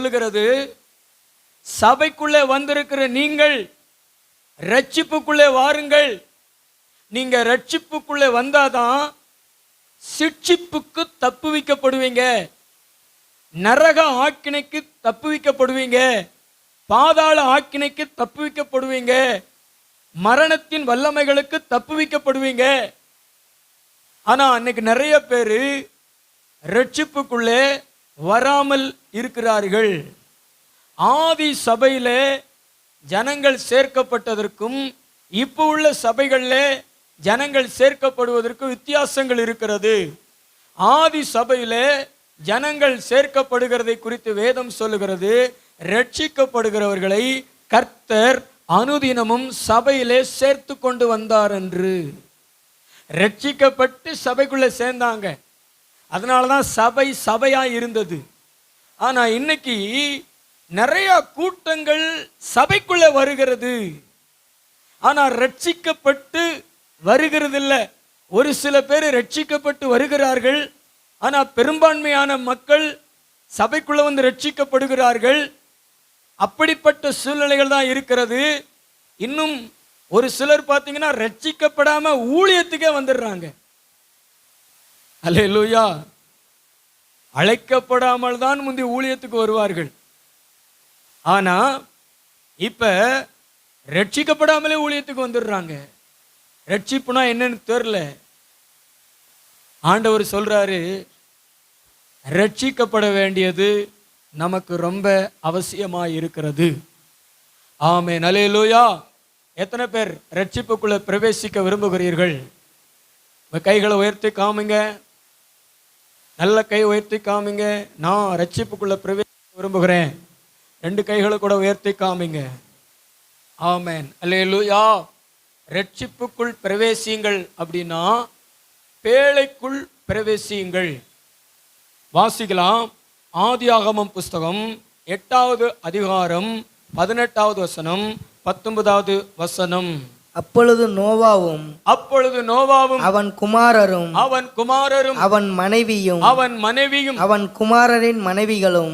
சொல்லுகிறது, சபைக்குள்ளே வந்திருக்கிற நீங்கள் ரட்சிப்புக்குள்ளே வாருங்கள். நீங்க ரட்சிப்புக்குள்ளே வந்தாதான் சிட்சிப்புக்கு தப்புவிக்கப்படுவீங்க, நரக ஆக்கினைக்கு தப்புவிக்கப்படுவீங்க, பாதாள ஆக்கினைக்கு தப்புவிக்கப்படுவீங்க, மரணத்தின் வல்லமைகளுக்கு தப்புவிக்கப்படுவீங்க. ஆனா அன்னைக்கு நிறைய பேரு ரட்சிப்புக்குள்ளே வராமல் இருக்கிறார்கள். ஆதி சபையில ஜனங்கள் சேர்க்கப்பட்டதற்கும் இப்போ உள்ள சபைகளில் ஜனங்கள் சேர்க்கப்படுவதற்கு வித்தியாசங்கள் இருக்கிறது. ஆதி சபையில ஜனங்கள் சேர்க்கப்படுகிறதை குறித்து வேதம் சொல்லுகிறது, ரட்சிக்கப்படுகிறவர்களை கர்த்தர் அனுதினமும் சபையிலே சேர்த்து கொண்டு வந்தார் என்று. ரட்சிக்கப்பட்டு சபைக்குள்ள சேர்ந்தாங்க, அதனாலதான் சபை சபையா இருந்தது. ஆனா இன்னைக்கு நிறைய கூட்டங்கள் சபைக்குள்ள வருகிறது, ஆனா ரட்சிக்கப்பட்டு வருகிறது இல்லை. ஒரு சில பேர் ரட்சிக்கப்பட்டு வருகிறார்கள், ஆனா பெரும்பான்மையான மக்கள் சபைக்குள்ள வந்து ரட்சிக்கப்படுகிறார்கள். அப்படிப்பட்ட சூழ்நிலைகள் தான் இருக்கிறது. இன்னும் ஒரு சிலர் பார்த்தீங்கன்னா ரட்சிக்கப்படாம ஊழியத்துக்கே வந்துடுறாங்க. அல்லேலூயா. அழைக்கப்படாமல் தான் முந்தி ஊழியத்துக்கு வருவார்கள். ஆனா இப்ப ரட்சிக்கப்படாமலே ஊழியத்துக்கு வந்துடுறாங்க. ரட்சிப்புனா என்னன்னு தெரியல. ஆண்டவர் சொல்றாரு, ரட்சிக்கப்பட வேண்டியது நமக்கு ரொம்ப அவசியமாய் இருக்கிறது. ஆமென், அல்லேலூயா. எத்தனை பேர் ரட்சிப்புக்குள்ள பிரவேசிக்க விரும்புகிறீர்கள்? கைகளை உயர்த்தி காமிங்க, நல்ல கை உயர்த்தி காமிங்க. நான் ரட்சிப்புக்குள்ள பிரவேசிக்க விரும்புகிறேன். 2 கைகளை கூட உயர்த்தி காமிங்க. ஆமென், அல்லேலூயா. ரட்சிப்புக்குள் பிரவேசியுங்கள் அப்படின்னா பேழைக்குள் பிரவேசியுங்கள். வாசிக்கலாம். ஆதியாகமம் புஸ்தகம் 8வது அதிகாரம் 18வது வசனம் 19வது வசனம். அப்பொழுது நோவாவும் அவன் குமாரரும் அவன் மனைவியும் அவன் குமாரரின் மனைவிகளும்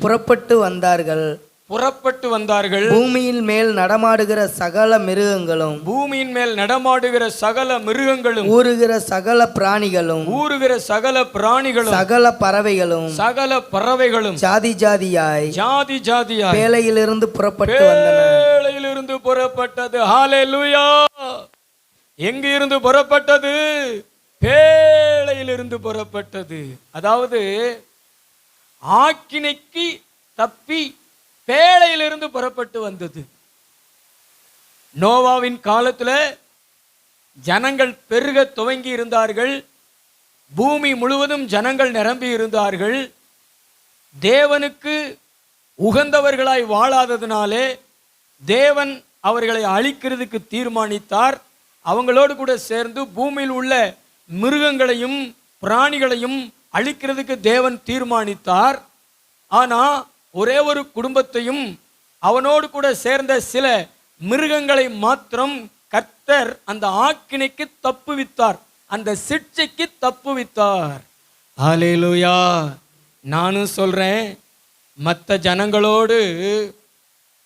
புறப்பட்டு வந்தார்கள். பூமியின் மேல் நடமாடுகிற சகல மிருகங்களும் ஊறுகிற சகல பிராணிகளும் சகல பறவைகளும் ஜாதி ஜாதியாய் பேழையிலிருந்து புறப்பட்டு புறப்பட்டது. ஹல்லேலூயா. எங்கு இருந்து புறப்பட்டது? பேழையிலிருந்து புறப்பட்டது. அதாவது ஆக்கினைக்கு தப்பி பேழையிலிருந்து புறப்பட்டு வந்தது. நோவாவின் காலத்துல ஜனங்கள் பெருக துவங்கி இருந்தார்கள். பூமி முழுவதும் ஜனங்கள் நிரம்பி இருந்தார்கள். தேவனுக்கு உகந்தவர்களாய் வாழாததினாலே தேவன் அவர்களை அழிக்கிறதுக்கு தீர்மானித்தார். அவங்களோடு கூட சேர்ந்து பூமியில் உள்ள மிருகங்களையும் பிராணிகளையும் அழிக்கிறதுக்கு தேவன் தீர்மானித்தார். ஆனா ஒரே ஒரு குடும்பத்தையும் அவனோடு கூட சேர்ந்த சில மிருகங்களை மாத்திரம் கர்த்தர் அந்த ஆக்கினைக்கு தப்புவித்தார், அந்த சிட்சைக்கு தப்புவித்தார். ஹல்லேலூயா. நானும் சொல்றேன், மற்ற ஜனங்களோடு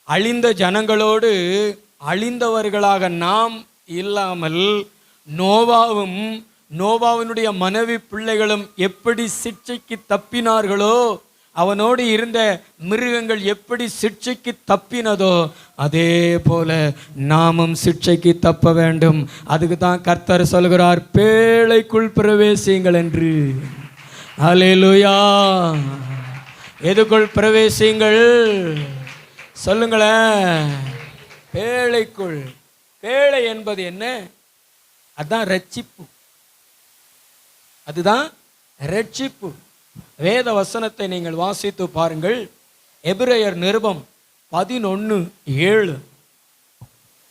அழிந்த ஜனங்களோடு அழிந்தவர்களாக நாம் இல்லாமல் நோவாவினுடைய மனைவி பிள்ளைகளும் எப்படி சிட்சைக்கு தப்பினார்களோ, அவனோடு இருந்த மிருகங்கள் எப்படி சிட்சைக்கு தப்பினதோ, அதே போல நாமும் சிட்சைக்கு தப்ப வேண்டும். அதுக்கு தான் கர்த்தர் சொல்கிறார், பேழைக்குள் பிரவேசியுங்கள் என்று. ஹல்லேலூயா. எதுக்குள் பிரவேசியுங்கள் சொல்லுங்களேன். பேழைக்குள். பேழை என்பது என்ன? அதுதான் ரட்சிப்பு. அதுதான் ரட்சிப்பு. வேத வசனத்தை நீங்கள் வாசித்து பாருங்கள். எபிரேயர் நிருபம் 11:7.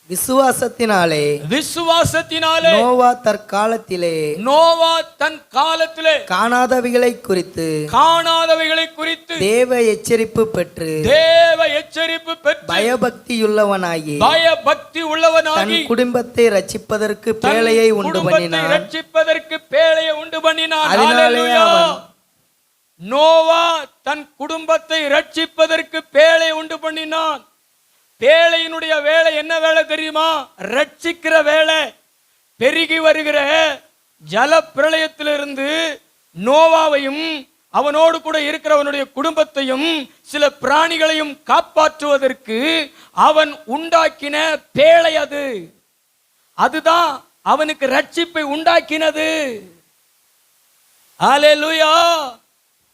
விசுவாசத்தினாலே நோவா தன் காலத்திலே காணாதவைகளை குறித்து தேவ எச்சரிப்பு பெற்று பயபக்தியுள்ளவனாகி தன் குடும்பத்தை ரட்சிப்பதற்கு பேழையை உண்டு பண்ணினான். அதனாலே அவன் நோவா தன் குடும்பத்தை ரட்சிப்பதற்கு பேழை உண்டு பண்ணினான். பேழையினுடைய வேலை என்ன வேலை தெரியுமா? ரட்சிக்கிற வேலை. பெருகி வருகிற ஜல பிரளயத்திலிருந்து நோவாவையும் அவனோடு கூட இருக்கிறவனுடைய குடும்பத்தையும் சில பிராணிகளையும் காப்பாற்றுவதற்கு அவன் உண்டாக்கின பேழை அது. அதுதான் அவனுக்கு ரட்சிப்பை உண்டாக்கினது. அல்லேலூயா.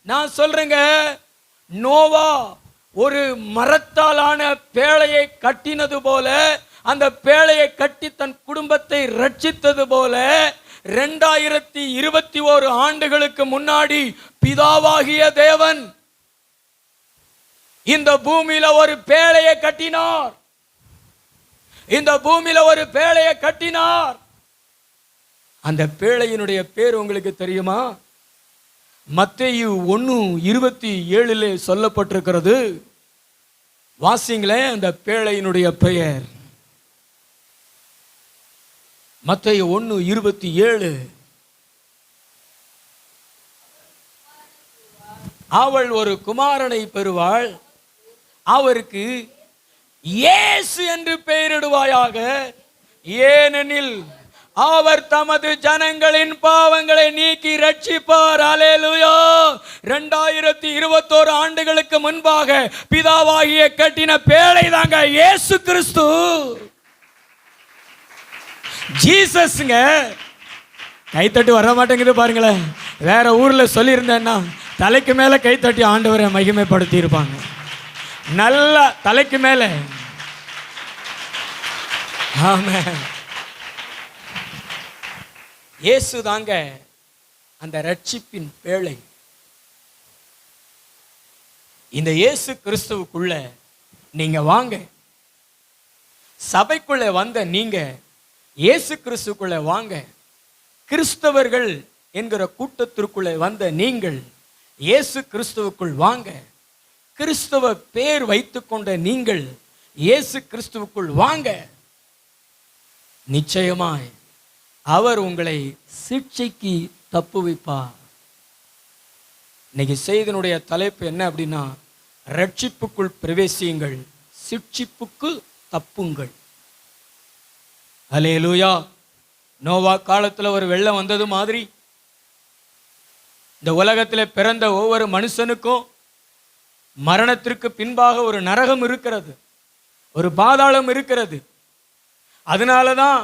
நான் சொல்றேங்க, நோவா ஒரு மரத்தாலான பேழையை கட்டினது போல, அந்த பேழையை கட்டி தன் குடும்பத்தை ரட்சித்தது போல 2021 ஆண்டுகளுக்கு முன்னாடி பிதாவாகிய தேவன் இந்த பூமியில ஒரு பேழையை கட்டினார். இந்த பூமியில ஒரு பேழையை கட்டினார். அந்த பேழையினுடைய பேர் உங்களுக்கு தெரியுமா? மத்தேயு 1:27 சொல்லப்பட்டிருக்கிறது. வாசிங்களே அந்த பேழையினுடைய பெயர். மத்தேயு 1:27. அவள் ஒரு குமாரனை பெறுவாள், அவருக்கு இயேசு என்று பெயரிடுவாயாக, ஏனெனில் அவர் தமது ஜனங்களின் பாவங்களை நீக்கி ரட்சிப்பார். அல்லேலூயா. 2021 ஆண்டுகளுக்கு முன்பாக பிதாவாகிய கட்டின பேழை தாங்க இயேசு கிறிஸ்து. ஜீசஸ்ங்க. கைத்தட்டி வர மாட்டேங்குது பாருங்களேன். வேற ஊர்ல சொல்லியிருந்தேன்னா தலைக்கு மேல கைத்தட்டி ஆண்டவரை மகிமைப்படுத்தி இருப்பாங்க. நல்லா தலைக்கு மேல. ஆமென். இயேசு தாங்க அந்த ரட்சிப்பின் பேழை. இந்த இயேசு கிறிஸ்துவுக்குள்ள நீங்க வாங்க. சபைக்குள்ள வந்த நீங்க இயேசு கிறிஸ்துக்குள்ள வாங்க. கிறிஸ்தவர்கள் என்கிற கூட்டத்திற்குள்ளே வந்த நீங்கள் இயேசு கிறிஸ்துவுக்குள் வாங்க. கிறிஸ்தவ பேர் வைத்துக்கொண்ட நீங்கள் இயேசு கிறிஸ்துவுக்குள் வாங்க. நிச்சயமாய் அவர் உங்களை சிட்சைக்கு தப்புவிப்பார். இன்னைக்கு செய்தியினுடைய தலைப்பு என்ன அப்படின்னா, ரட்சிப்புக்குள் பிரவேசியுங்கள், சிட்சிப்புக்கு தப்புங்கள். அல்லேலூயா. நோவா காலத்துல ஒரு வெள்ளம் வந்தது மாதிரி இந்த உலகத்தில் பிறந்த ஒவ்வொரு மனுஷனுக்கும் மரணத்திற்கு பின்பாக ஒரு நரகம் இருக்கிறது, ஒரு பாதாளம் இருக்கிறது. அதனாலதான்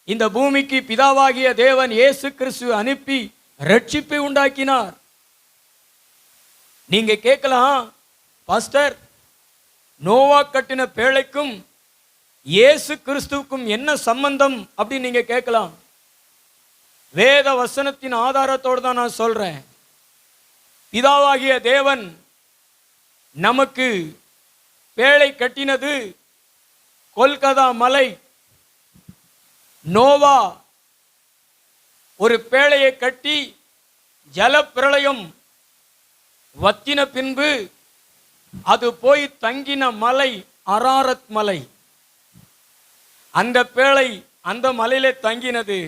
இந்த பூமிக்கு பிதாவாகிய தேவன் இயேசு கிறிஸ்து அனுப்பி ரட்சிப்பை உண்டாக்கினார். நீங்க கேட்கலாம், பாஸ்டர், நோவா கட்டின பேழைக்கும் இயேசு கிறிஸ்துவுக்கும் என்ன சம்பந்தம் அப்படின்னு நீங்க கேட்கலாம். வேத வசனத்தின் ஆதாரத்தோடு தான் நான் சொல்றேன். பிதாவாகிய தேவன் நமக்கு பேழை கட்டினது கொல்கத்தா மலை. நோவா ஒரு பேழையை கட்டி ஜலப்பிரளயம் வத்தின பின்பு அது போய் தங்கின மலை அராரத் மலை. அந்த பேழை அந்த மலையிலே தங்கினது.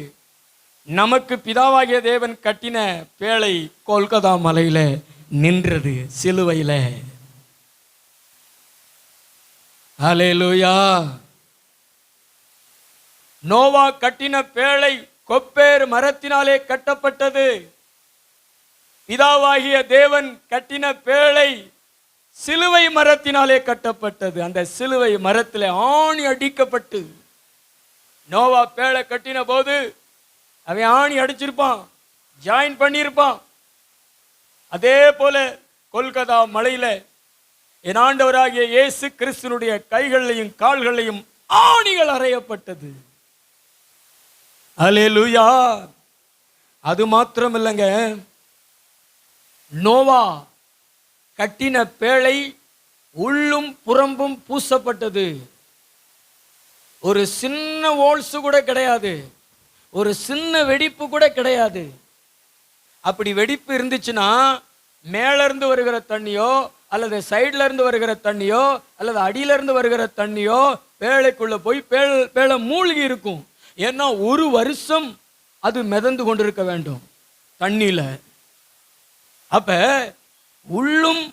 நமக்கு பிதாவாகிய தேவன் கட்டின பேழை கொல்கத்தா மலையில நின்றது, சிலுவையில. அல்லேலூயா. நோவா கட்டின பேழை கொப்பேர் மரத்தினாலே கட்டப்பட்டது. பிதாவாகிய தேவன் கட்டின பேழை சிலுவை மரத்தினாலே கட்டப்பட்டது. அந்த சிலுவை மரத்திலே ஆணி அடிக்கப்பட்டு நோவா பேழை கட்டின போது அவன் ஆணி அடிச்சிருப்பான், ஜாயின் பண்ணியிருப்பான். அதே போல கொல்கத்தா மலையில என் ஆண்டவராகிய இயேசு கிறிஸ்துனுடைய கைகளையும் கால்களையும் ஆணிகள் அறையப்பட்டது. அல்லேலூயா. அது மாத்திரம் இல்லைங்க, நோவா கட்டின பேழை உள்ளும் புறம்பும் பூசப்பட்டது. ஒரு சின்ன ஓல்சு கூட கிடையாது, ஒரு சின்ன வெடிப்பு கூட கிடையாது. அப்படி வெடிப்பு இருந்துச்சுன்னா மேல இருந்து வருகிற தண்ணியோ அல்லது சைட்ல இருந்து வருகிற தண்ணியோ அல்லது அடியில இருந்து வருகிற தண்ணியோ பேழைக்குள்ள போய் பேழை மூழ்கி இருக்கும். ஏன்னா 1 வருஷம் அது மிதந்து கொண்டிருக்க வேண்டும் தண்ணியில. அப்ப உள்ளும்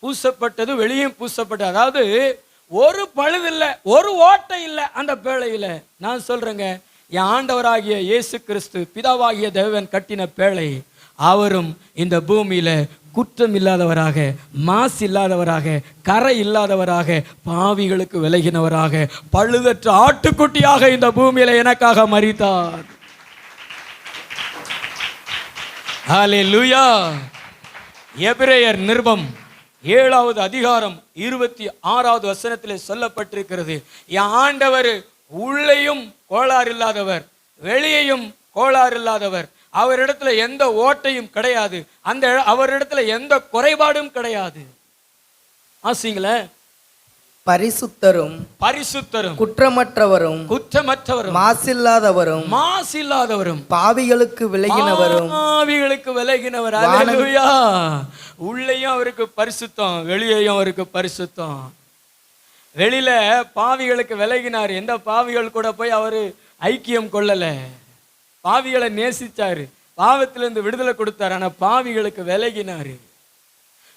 பூசப்பட்டது, வெளியும் பூசப்பட்டது. அதாவது ஒரு பழுது இல்லை, ஒரு ஓட்டை இல்லை அந்த பேழையில. நான் சொல்றேங்க, என் ஆண்டவராகிய இயேசு கிறிஸ்து பிதாவாகிய தேவன் கட்டின பேழை. அவரும் இந்த பூமியில குற்றம் இல்லாதவராக, மாசு இல்லாதவராக, கரை இல்லாதவராக, பாவிகளுக்கு விலகினவராக, பழுதற்ற ஆட்டுக்குட்டியாக இந்த பூமியில எனக்காக மரித்தார். ஹல்லேலூயா. எபிரேயர் நிருபம் 7வது அதிகாரம் 26வது வசனத்திலே சொல்லப்பட்டிருக்கிறது, என் ஆண்டவர் உள்ளேயும் கோளாறு இல்லாதவர், வெளியையும் கோளாறு இல்லாதவர். அவரிடத்துல எந்த ஓட்டையும் கிடையாது, அவரிடத்துல எந்த குறைபாடும் கிடையாது. ஆசிங்களே, பரிசுத்தரும் குற்றமற்றவரும் மாசில்லாதவரும் பாவிகளுக்கு விலகினவரும். ஹல்லேலூயா. உள்ளேயும் அவருக்கு பரிசுத்தம், வெளியேயும் அவருக்கு பரிசுத்தம். வெளியில பாவிகளுக்கு விலகினார். எந்த பாவிகள் கூட போய் அவரு ஐக்கியம் கொள்ளல. பாவிகளை நேசிச்சாரு, பாவத்திலிருந்து விடுதலை கொடுத்தார். ஆனா பாவிகளுக்கு விலகினாரு.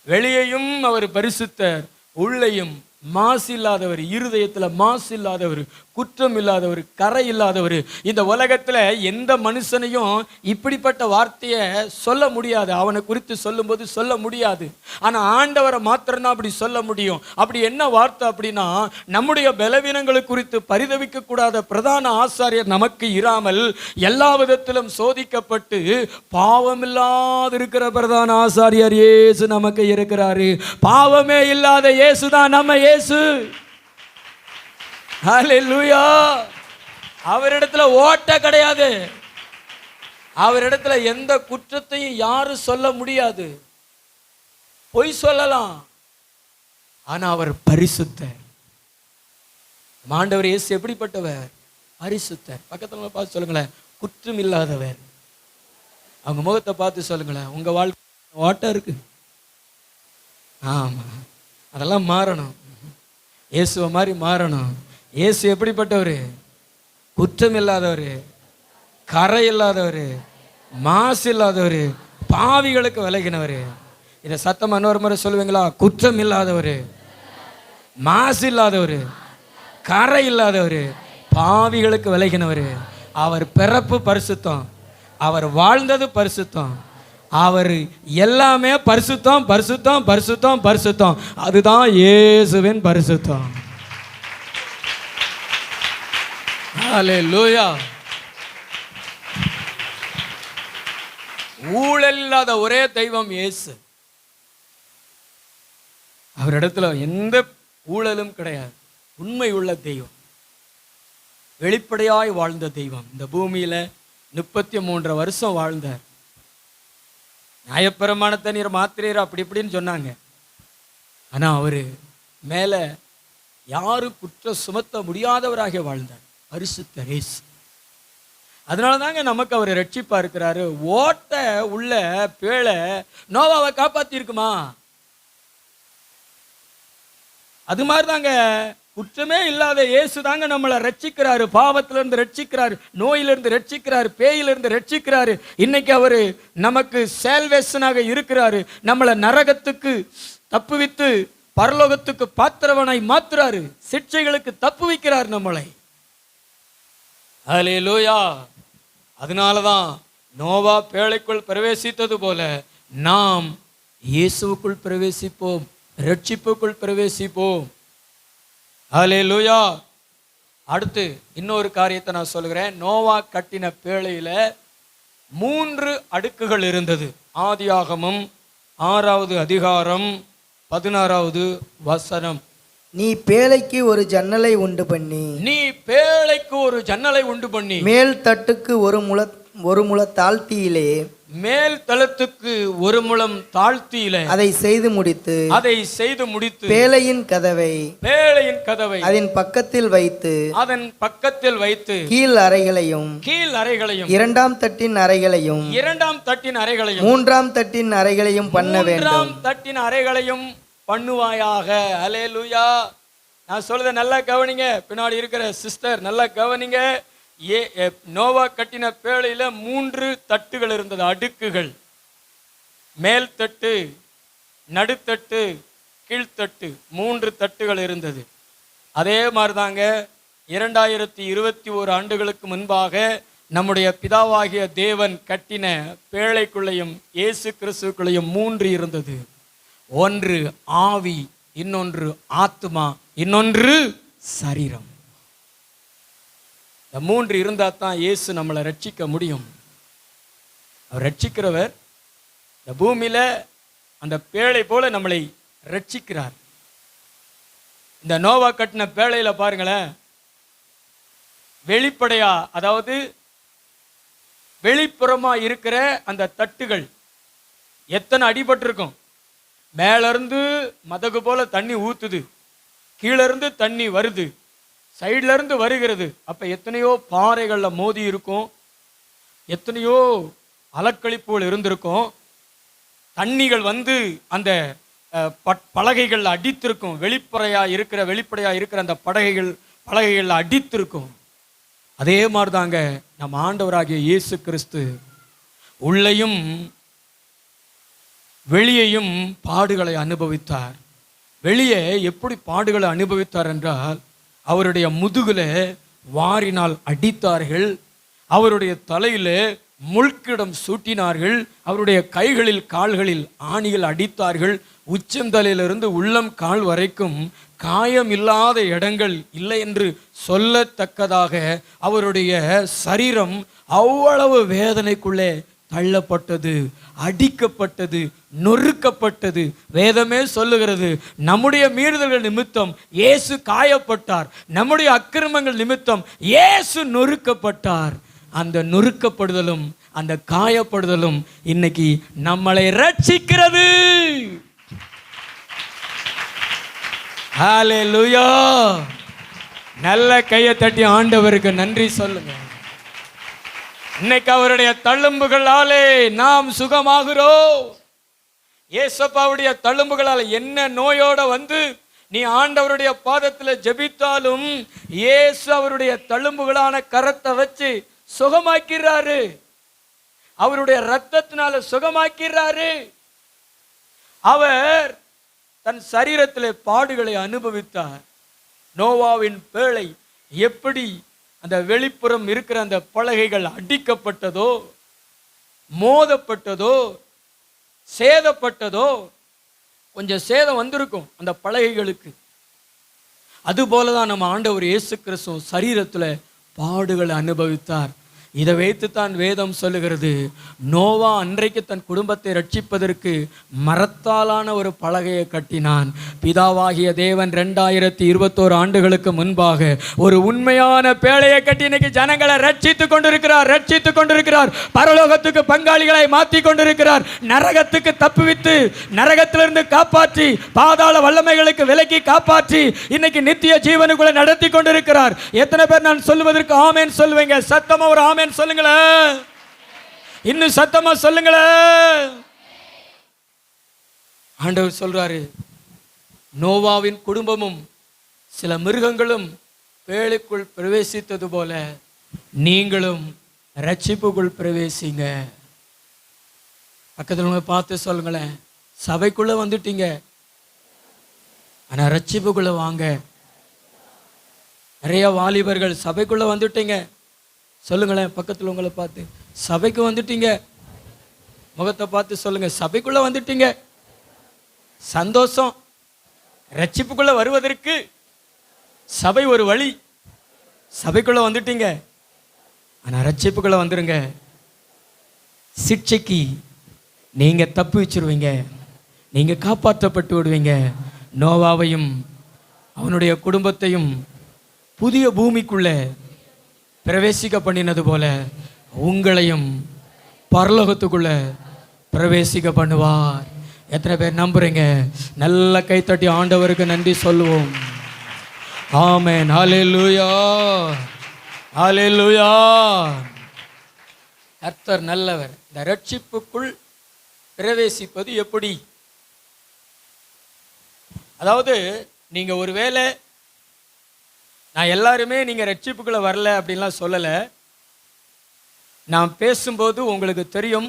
வெளியையும் அவர் பரிசுத்தர், உள்ளேயும் மாசு இல்லாதவர், இருதயத்துல மாசு இல்லாதவர், குற்றம் இல்லாதவர், கரை இல்லாதவர். இந்த உலகத்துல எந்த மனுஷனையும் இப்படிப்பட்ட வார்த்தையை சொல்ல முடியாது. அவனை குறித்து சொல்லும்போது சொல்ல முடியாது. ஆனா ஆண்டவரை மாத்திரம்தான் அப்படி சொல்ல முடியும். அப்படி என்ன வார்த்தை அப்படின்னா, நம்முடைய பலவீனங்களை குறித்து பரிதவிக்க கூடாத பிரதான ஆசாரியர் நமக்கு இராமல் எல்லா விதத்திலும் சோதிக்கப்பட்டு பாவமில்லாது இருக்கிற பிரதான ஆசாரியர் இயேசு நமக்கு இருக்கிறாரு. பாவமே இல்லாத இயேசு தான் நம்ம இயேசு. ஹல்லேலூயா. அவரிடத்துல ஓட்ட கிடையாது. அவரிடத்துல எந்த குற்றத்தையும் யாரும் சொல்ல முடியாது. பொய் சொல்லலாம், ஆனா அவர் பரிசுத்தர். ஆண்டவர் இயேசு எப்படிப்பட்டவர்? பரிசுத்தர். பக்கத்துல பார்த்து சொல்லுங்களேன், குற்றம் இல்லாதவர். அவங்க முகத்தை பார்த்து சொல்லுங்களேன், உங்க வாழ்க்கை ஓட்டம் இருக்கு. ஆமா, அதெல்லாம் மாறணும். இயேசுவை மாதிரி மாறணும். இயேசு எப்படிப்பட்டவர்? குற்றம் இல்லாதவர், கரை இல்லாதவர், மாசு இல்லாதவர், பாவிகளுக்கு விலகினவர். இதை சத்தம் இன்னொரு முறை சொல்லுவீங்களா? குற்றம் இல்லாதவர், மாசு இல்லாதவர், கரை இல்லாதவர், பாவிகளுக்கு விலகினவர். அவர் பிறப்பு பரிசுத்தம், அவர் வாழ்ந்தது பரிசுத்தம், அவர் எல்லாமே பரிசுத்தம் பரிசுத்தம் பரிசுத்தம் பரிசுத்தம். அதுதான் இயேசுவின் பரிசுத்தம். ஹல்லேலூயா. ஊழல் இல்லாத ஒரே தெய்வம் இயேசு. அவரிடத்துல எந்த ஊழலும் கிடையாது. உண்மை உள்ள தெய்வம், வெளிப்படையாய் வாழ்ந்த தெய்வம். இந்த பூமியில 33 வருஷம் வாழ்ந்தார். நியாயப்பிரமாணத்தை நீர் மாத்திரீர் அப்படி இப்படின்னு சொன்னாங்க. ஆனா அவரு மேல யாரும் குற்றம் சுமத்த முடியாதவராக வாழ்ந்தார். பரிசுத்த இயேசு. அதனாலதாங்க நமக்கு அவர் ரட்சிப்பா இருக்கிறாரு. ஓட்ட உள்ள பேழை நோவாவை காப்பாத்தி இருக்குமா? அது மாதிரிதாங்க குற்றமே இல்லாத இயேசு தாங்க நம்மளை ரட்சிக்கிறாரு. பாவத்திலிருந்து ரட்சிக்கிறாரு, நோயிலிருந்து ரட்சிக்கிறாரு, பேயிலிருந்து ரட்சிக்கிறாரு. இன்னைக்கு அவரு நமக்கு சால்வேஷனாக இருக்கிறாரு. நம்மளை நரகத்துக்கு தப்புவித்து பரலோகத்துக்கு பாத்திரவனாய் மாத்துறாரு. சிட்சைகளுக்கு தப்பு வைக்கிறார் நம்மளை. ஹல்லேலூயா. அதனாலதான் நோவா பேழைக்குள் பிரவேசித்தது போல நாம் இயேசுவுக்குள் பிரவேசிப்போம், ரட்சிப்புக்குள் பிரவேசிப்போம். ஹல்லேலூயா. அடுத்து இன்னொரு காரியத்தை நான் சொல்கிறேன். நோவா கட்டின பேழையில 3 அடுக்குகள் இருந்தது. ஆதியாகமம் 6வது அதிகாரம் 16வது வசனம். நீ பேழைக்கு ஒரு ஜன்னலை உண்டு பண்ணி மேல் தட்டுக்கு ஒரு முழ தாழ்த்தியிலே, மேல் தளத்துக்கு 1 முழம் தாழ்த்தியிலே அதை செய்து முடித்து பேழையின் கதவை அதன் பக்கத்தில் வைத்து கீழ் அறைகளையும் இரண்டாம் தட்டின் அறைகளையும் மூன்றாம் தட்டின் அறைகளையும் பண்ண வேண்டும். தட்டின் அறைகளையும் பண்ணுவாயாக. ஹல்லேலூயா. நான் சொல்றத நல்லா கவனிங்க. பின்னாடி இருக்கிற சிஸ்டர் நல்லா கவனிங்க. நோவா கட்டின பேழையில 3 தட்டுகள் இருந்தது, அடுக்குகள். மேல் தட்டு, நடுத்தட்டு, கீழ்த்தட்டு, 3 தட்டுகள் இருந்தது. அதே மாதிரிதாங்க 2021 ஆண்டுகளுக்கு முன்பாக நம்முடைய பிதாவாகிய தேவன் கட்டின பேழைக்குள்ளையும் இயேசு கிறிஸ்துக்குள்ளையும் 3 இருந்தது. ஒன்று ஆவி, இன்னொன்று ஆத்மா, இன்னொன்று சரீரம். இந்த 3 இருந்தா தான் இயேசு நம்மளை ரட்சிக்க முடியும். அவர் ரட்சிக்கிறவர். இந்த பூமியில அந்த பேழை போல நம்மளை ரட்சிக்கிறார். இந்த நோவா கட்டின பேழையில பாருங்களேன், வெளிப்படையா, அதாவது வெளிப்புறமா இருக்கிற அந்த தட்டுகள் எத்தனை அடிபட்டிருக்கும். மேல இருந்து மதகு போல தண்ணி ஊத்துது, கீழே இருந்து தண்ணி வருது, சைட்ல இருந்து வருகிறது. அப்ப எத்தனையோ பாறைகள்ல மோதி இருக்கும், எத்தனையோ அலக்களிப்புகள் இருந்திருக்கும். தண்ணிகள் வந்து அந்த பலகைகள் அடித்திருக்கும். வெளிப்படையா இருக்கிற அந்த பலகைகள் அடித்திருக்கும். அதே மாதிரி தாங்க நம்ம ஆண்டவராகிய இயேசு கிறிஸ்து உள்ளேயும் வெளியேயும் பாடுகளை அனுபவித்தார். வெளியே எப்படி பாடுகளை அனுபவித்தார் என்றால், அவருடைய முதுகுல வாரினால் அடித்தார்கள், அவருடைய தலையில முள்கிடம் சூட்டினார்கள், அவருடைய கைகளில் கால்களில் ஆணிகள் அடித்தார்கள். உச்சந்தலையிலிருந்து உள்ளம் கால் வரைக்கும் காயம் இல்லாத இடங்கள் இல்லை என்று சொல்லத்தக்கதாக அவருடைய சரீரம் அவ்வளவு வேதனைக்குள்ளே தள்ளப்பட்டது, அடிக்கப்பட்டது, நொறுக்கப்பட்டது. வேதமே சொல்லுகிறது, நம்முடைய மீறுதல்கள் நிமித்தம் இயேசு காயப்பட்டார், நம்முடைய அக்கிரமங்கள் நிமித்தம் இயேசு நொறுக்கப்பட்டார். அந்த நொறுக்கப்படுதலும் அந்த காயப்படுதலும் இன்னைக்கு நம்மளை ரட்சிக்கிறது. ஹல்லேலூயா! நல்ல கையை தட்டி ஆண்டவருக்கு நன்றி சொல்லுங்க. இன்னைக்கு அவருடைய தழும்புகளாலே நாம் சுகமாகிறோம். ஏசப்பாவுடைய தழும்புகளால் என்ன நோயோட வந்து நீ ஆண்டவருடைய பாதத்தில் ஜெபித்தாலும் இயேசு அவருடைய தழும்புகளான கரத்தை வச்சு சுகமாக்கிறாரு. அவருடைய ரத்தத்தினால சுகமாக்கிறாரு. அவர் தன் சரீரத்திலே பாடுகளை அனுபவித்தார். நோவாவின் பேழை எப்படி அந்த வெளிப்புறம் இருக்கிற அந்த பலகைகள் அடிக்கப்பட்டதோ, மோதப்பட்டதோ, சேதப்பட்டதோ, கொஞ்சம் சேதம் வந்திருக்கும் அந்த பலகைகளுக்கு. அதுபோலதான் நம்ம ஆண்டவர் இயேசு கிறிஸ்து சரீரத்தில் பாடுகளை அனுபவித்தார். இதை வைத்துத்தான் வேதம் சொல்லுகிறது, நோவா அன்றைக்கு தன் குடும்பத்தை ரட்சிப்பதற்கு மரத்தாலான ஒரு பலகையை கட்டினான். பிதாவாகிய தேவன் 2021 ஆண்டுகளுக்கு முன்பாக ஒரு உண்மையான பேழையை கட்டி இன்னைக்கு ஜனங்களை ரட்சித்து கொண்டிருக்கிறார். பரலோகத்துக்கு பங்காளிகளை மாற்றி கொண்டிருக்கிறார். நரகத்துக்கு தப்புவித்து, நரகத்திலிருந்து காப்பாற்றி, பாதாள வல்லமைகளுக்கு விலக்கி காப்பாற்றி இன்னைக்கு நித்திய ஜீவனுக்குள்ள நடத்தி கொண்டிருக்கிறார். எத்தனை பேர் நான் சொல்லுவதற்கு ஆமேன் சொல்லுவீங்க? சத்தமா ஒரு ஆமேன் சொல்லுங்களேன். இன்னும் சத்தமா சொல்லுங்களேன். ஆண்டவர் சொல்றாரு, நோவாவின் குடும்பமும் சில மிருகங்களும் பேழைக்குள் பிரவேசித்தது போல நீங்களும் ரட்சிப்புக்குள் பிரவேசிங்க. பக்கத்துல பார்த்து சொல்லுங்களேன், சபைக்குள்ள வந்துட்டீங்க, ஆனா ரட்சிப்புக்குள்ள வாங்க. நிறைய வாலிபர்கள் சபைக்குள்ள வந்துட்டீங்க. சொல்லுங்களேன், பக்கத்தில் உங்களை பார்த்து, சபைக்கு வந்துட்டீங்க. முகத்தை பார்த்து சொல்லுங்க, சபைக்குள்ள வந்துட்டீங்க. சந்தோஷம். ரட்சிப்புக்குள்ள வருவதற்கு சபை ஒரு வழி. சபைக்குள்ள வந்துட்டீங்க, ஆனா ரட்சிப்புக்குள்ள வந்துருங்க. சிட்சைக்கு நீங்க தப்பு வச்சிருவீங்க, நீங்க காப்பாற்றப்பட்டு விடுவீங்க. நோவாவையும் அவனுடைய குடும்பத்தையும் புதிய பூமிக்குள்ள பிரவேசிக்க பண்ணினது போல உங்களையும் பரலோகத்துக்குள்ள பிரவேசிக்க பண்ணுவார். எத்தனை பேர் நம்புறீங்க? நல்ல கைத்தட்டி ஆண்டவருக்கு நன்றி சொல்லுவோம். ஆமென். ஹல்லேலூயா, ஹல்லேலூயா. கர்த்தர் நல்லவர். இந்த ரட்சிப்புக்குள் பிரவேசிப்பது எப்படி? அதாவது நீங்க ஒருவேளை, நான் எல்லாருமே நீங்கள் ரட்சிப்புக்குள்ளே வரல அப்படின்லாம் சொல்லலை. நான் பேசும்போது உங்களுக்கு தெரியும்,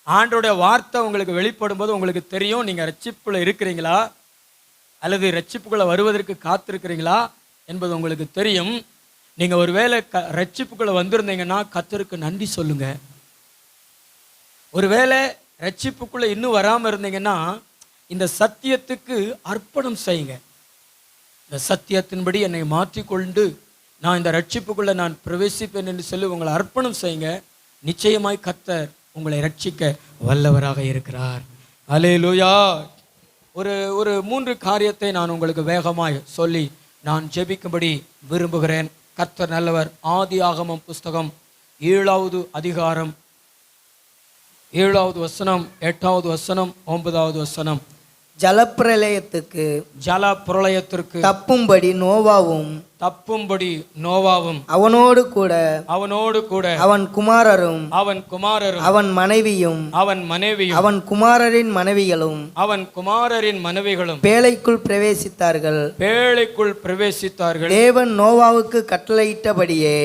ஆண்டவருடைய வார்த்தை உங்களுக்கு வெளிப்படும் போது உங்களுக்கு தெரியும் நீங்கள் ரட்சிப்புக்குள்ள இருக்கிறீங்களா அல்லது ரட்சிப்புக்குள்ள வருவதற்கு காத்திருக்கிறீங்களா என்பது உங்களுக்கு தெரியும். நீங்கள் ஒருவேளை ரட்சிப்புக்குள்ள வந்திருந்தீங்கன்னா கர்த்தருக்கு நன்றி சொல்லுங்க. ஒருவேளை ரட்சிப்புக்குள்ள இன்னும் வராமல் இருந்தீங்கன்னா இந்த சத்தியத்துக்கு அர்ப்பணம் செய்யுங்க. இந்த சத்தியத்தின்படி என்னை மாற்றிக்கொண்டு நான் இந்த ரட்சிப்புக்குள்ள நான் பிரவேசிப்பேன் என்று சொல்லி உங்களை அர்ப்பணம் செய்யுங்க. நிச்சயமாய் கர்த்தர் உங்களை ரட்சிக்க வல்லவராக இருக்கிறார். அல்லேலூயா. ஒரு 3 காரியத்தை நான் உங்களுக்கு வேகமாய் சொல்லி நான் ஜெபிக்கும்படி விரும்புகிறேன். கர்த்தர் நல்லவர். ஆதியாகமம் புஸ்தகம் 7வது அதிகாரம் 7வது வசனம், 8வது வசனம், 9வது வசனம். ஜலப்பிரளயத்துக்கு தப்பும்படி நோவாவும் அவனோடு கூட அவன் குமாரரும் அவன் மனைவியும் அவன் குமாரரின் மனைவிகளும் பேழைக்குள் பிரவேசித்தார்கள். தேவன் நோவாவுக்கு கட்டளையிட்டபடியே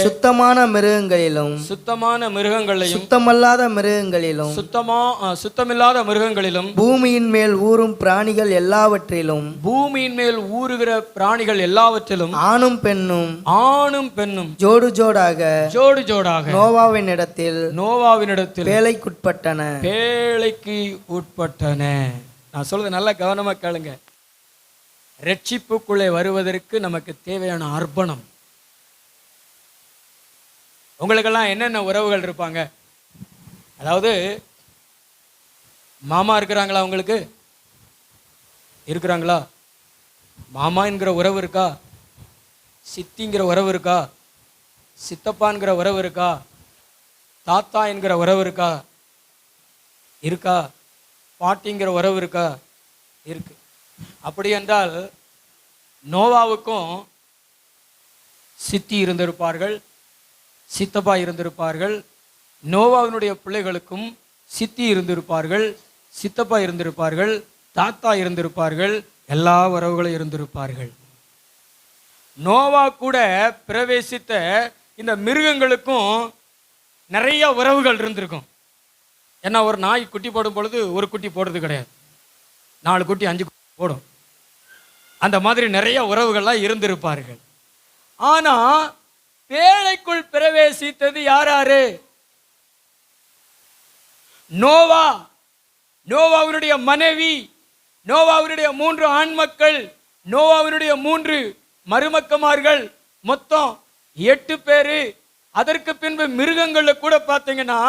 சுத்தமான மிருகங்களிலும் சுத்தமல்லாத மிருகங்களிலும் சுத்தமில்லாத மிருகங்களிலும் பூமியின் மேல் ஊறும் பிராணிகள் எல்லாவற்றிலும் ஊறுகிற பிராணிகள் எல்லாவற்றிலும் ஆணும் பெண்ணும் ஜோடு ஜோடாக நோவாவினிடத்தில் பேழைக்கு உட்பட்டன. நான் சொல்றது நல்ல கவனமா கேளுங்க. ரட்சிப்புக்குள்ளே வருவதற்கு நமக்கு தேவையான அர்ப்பணம். உங்களுக்கெல்லாம் என்னென்ன உறவுகள் இருப்பாங்க? அதாவது மாமா இருக்கிறாங்களா? உங்களுக்கு இருக்கிறாங்களா? மாமா என்கிற உறவு இருக்கா? சித்திங்கிற உறவு இருக்கா? சித்தப்பான்கிற உறவு இருக்கா? தாத்தா என்கிற உறவு இருக்கா? பாட்டிங்கிற உறவு இருக்கா? இருக்கு. அப்படி என்றால் நோவாவுக்கும் சித்தி இருந்திருப்பார்கள், சித்தப்பா இருந்திருப்பார்கள். நோவாவினுடைய பிள்ளைகளுக்கும் சித்தி இருந்திருப்பார்கள், சித்தப்பா இருந்திருப்பார்கள், தாத்தா இருந்திருப்பார்கள், எல்லா உறவுகளும் இருந்திருப்பார்கள். நோவா கூட பிரவேசித்த இந்த மிருகங்களுக்கும் நிறைய உறவுகள் இருந்திருக்கும். ஏன்னா ஒரு நாய் குட்டி போடும் பொழுது ஒரு குட்டி போடுறது கிடையாது, 4 குட்டி 5 குட்டி போடும். அந்த மாதிரி நிறைய உறவுகள்லாம் இருந்திருப்பார்கள். ஆனா பேழைக்குள் பிரவேசித்தது யாரு? நோவாவினுடைய மனைவி, நோவாவினுடைய 3 ஆண் மக்கள், நோவாவினுடைய 3 மருமக்கமார்கள், மொத்தம் 8 பேரு. அதற்கு பின்பு மிருகங்கள்ல கூட பார்த்தீங்கன்னா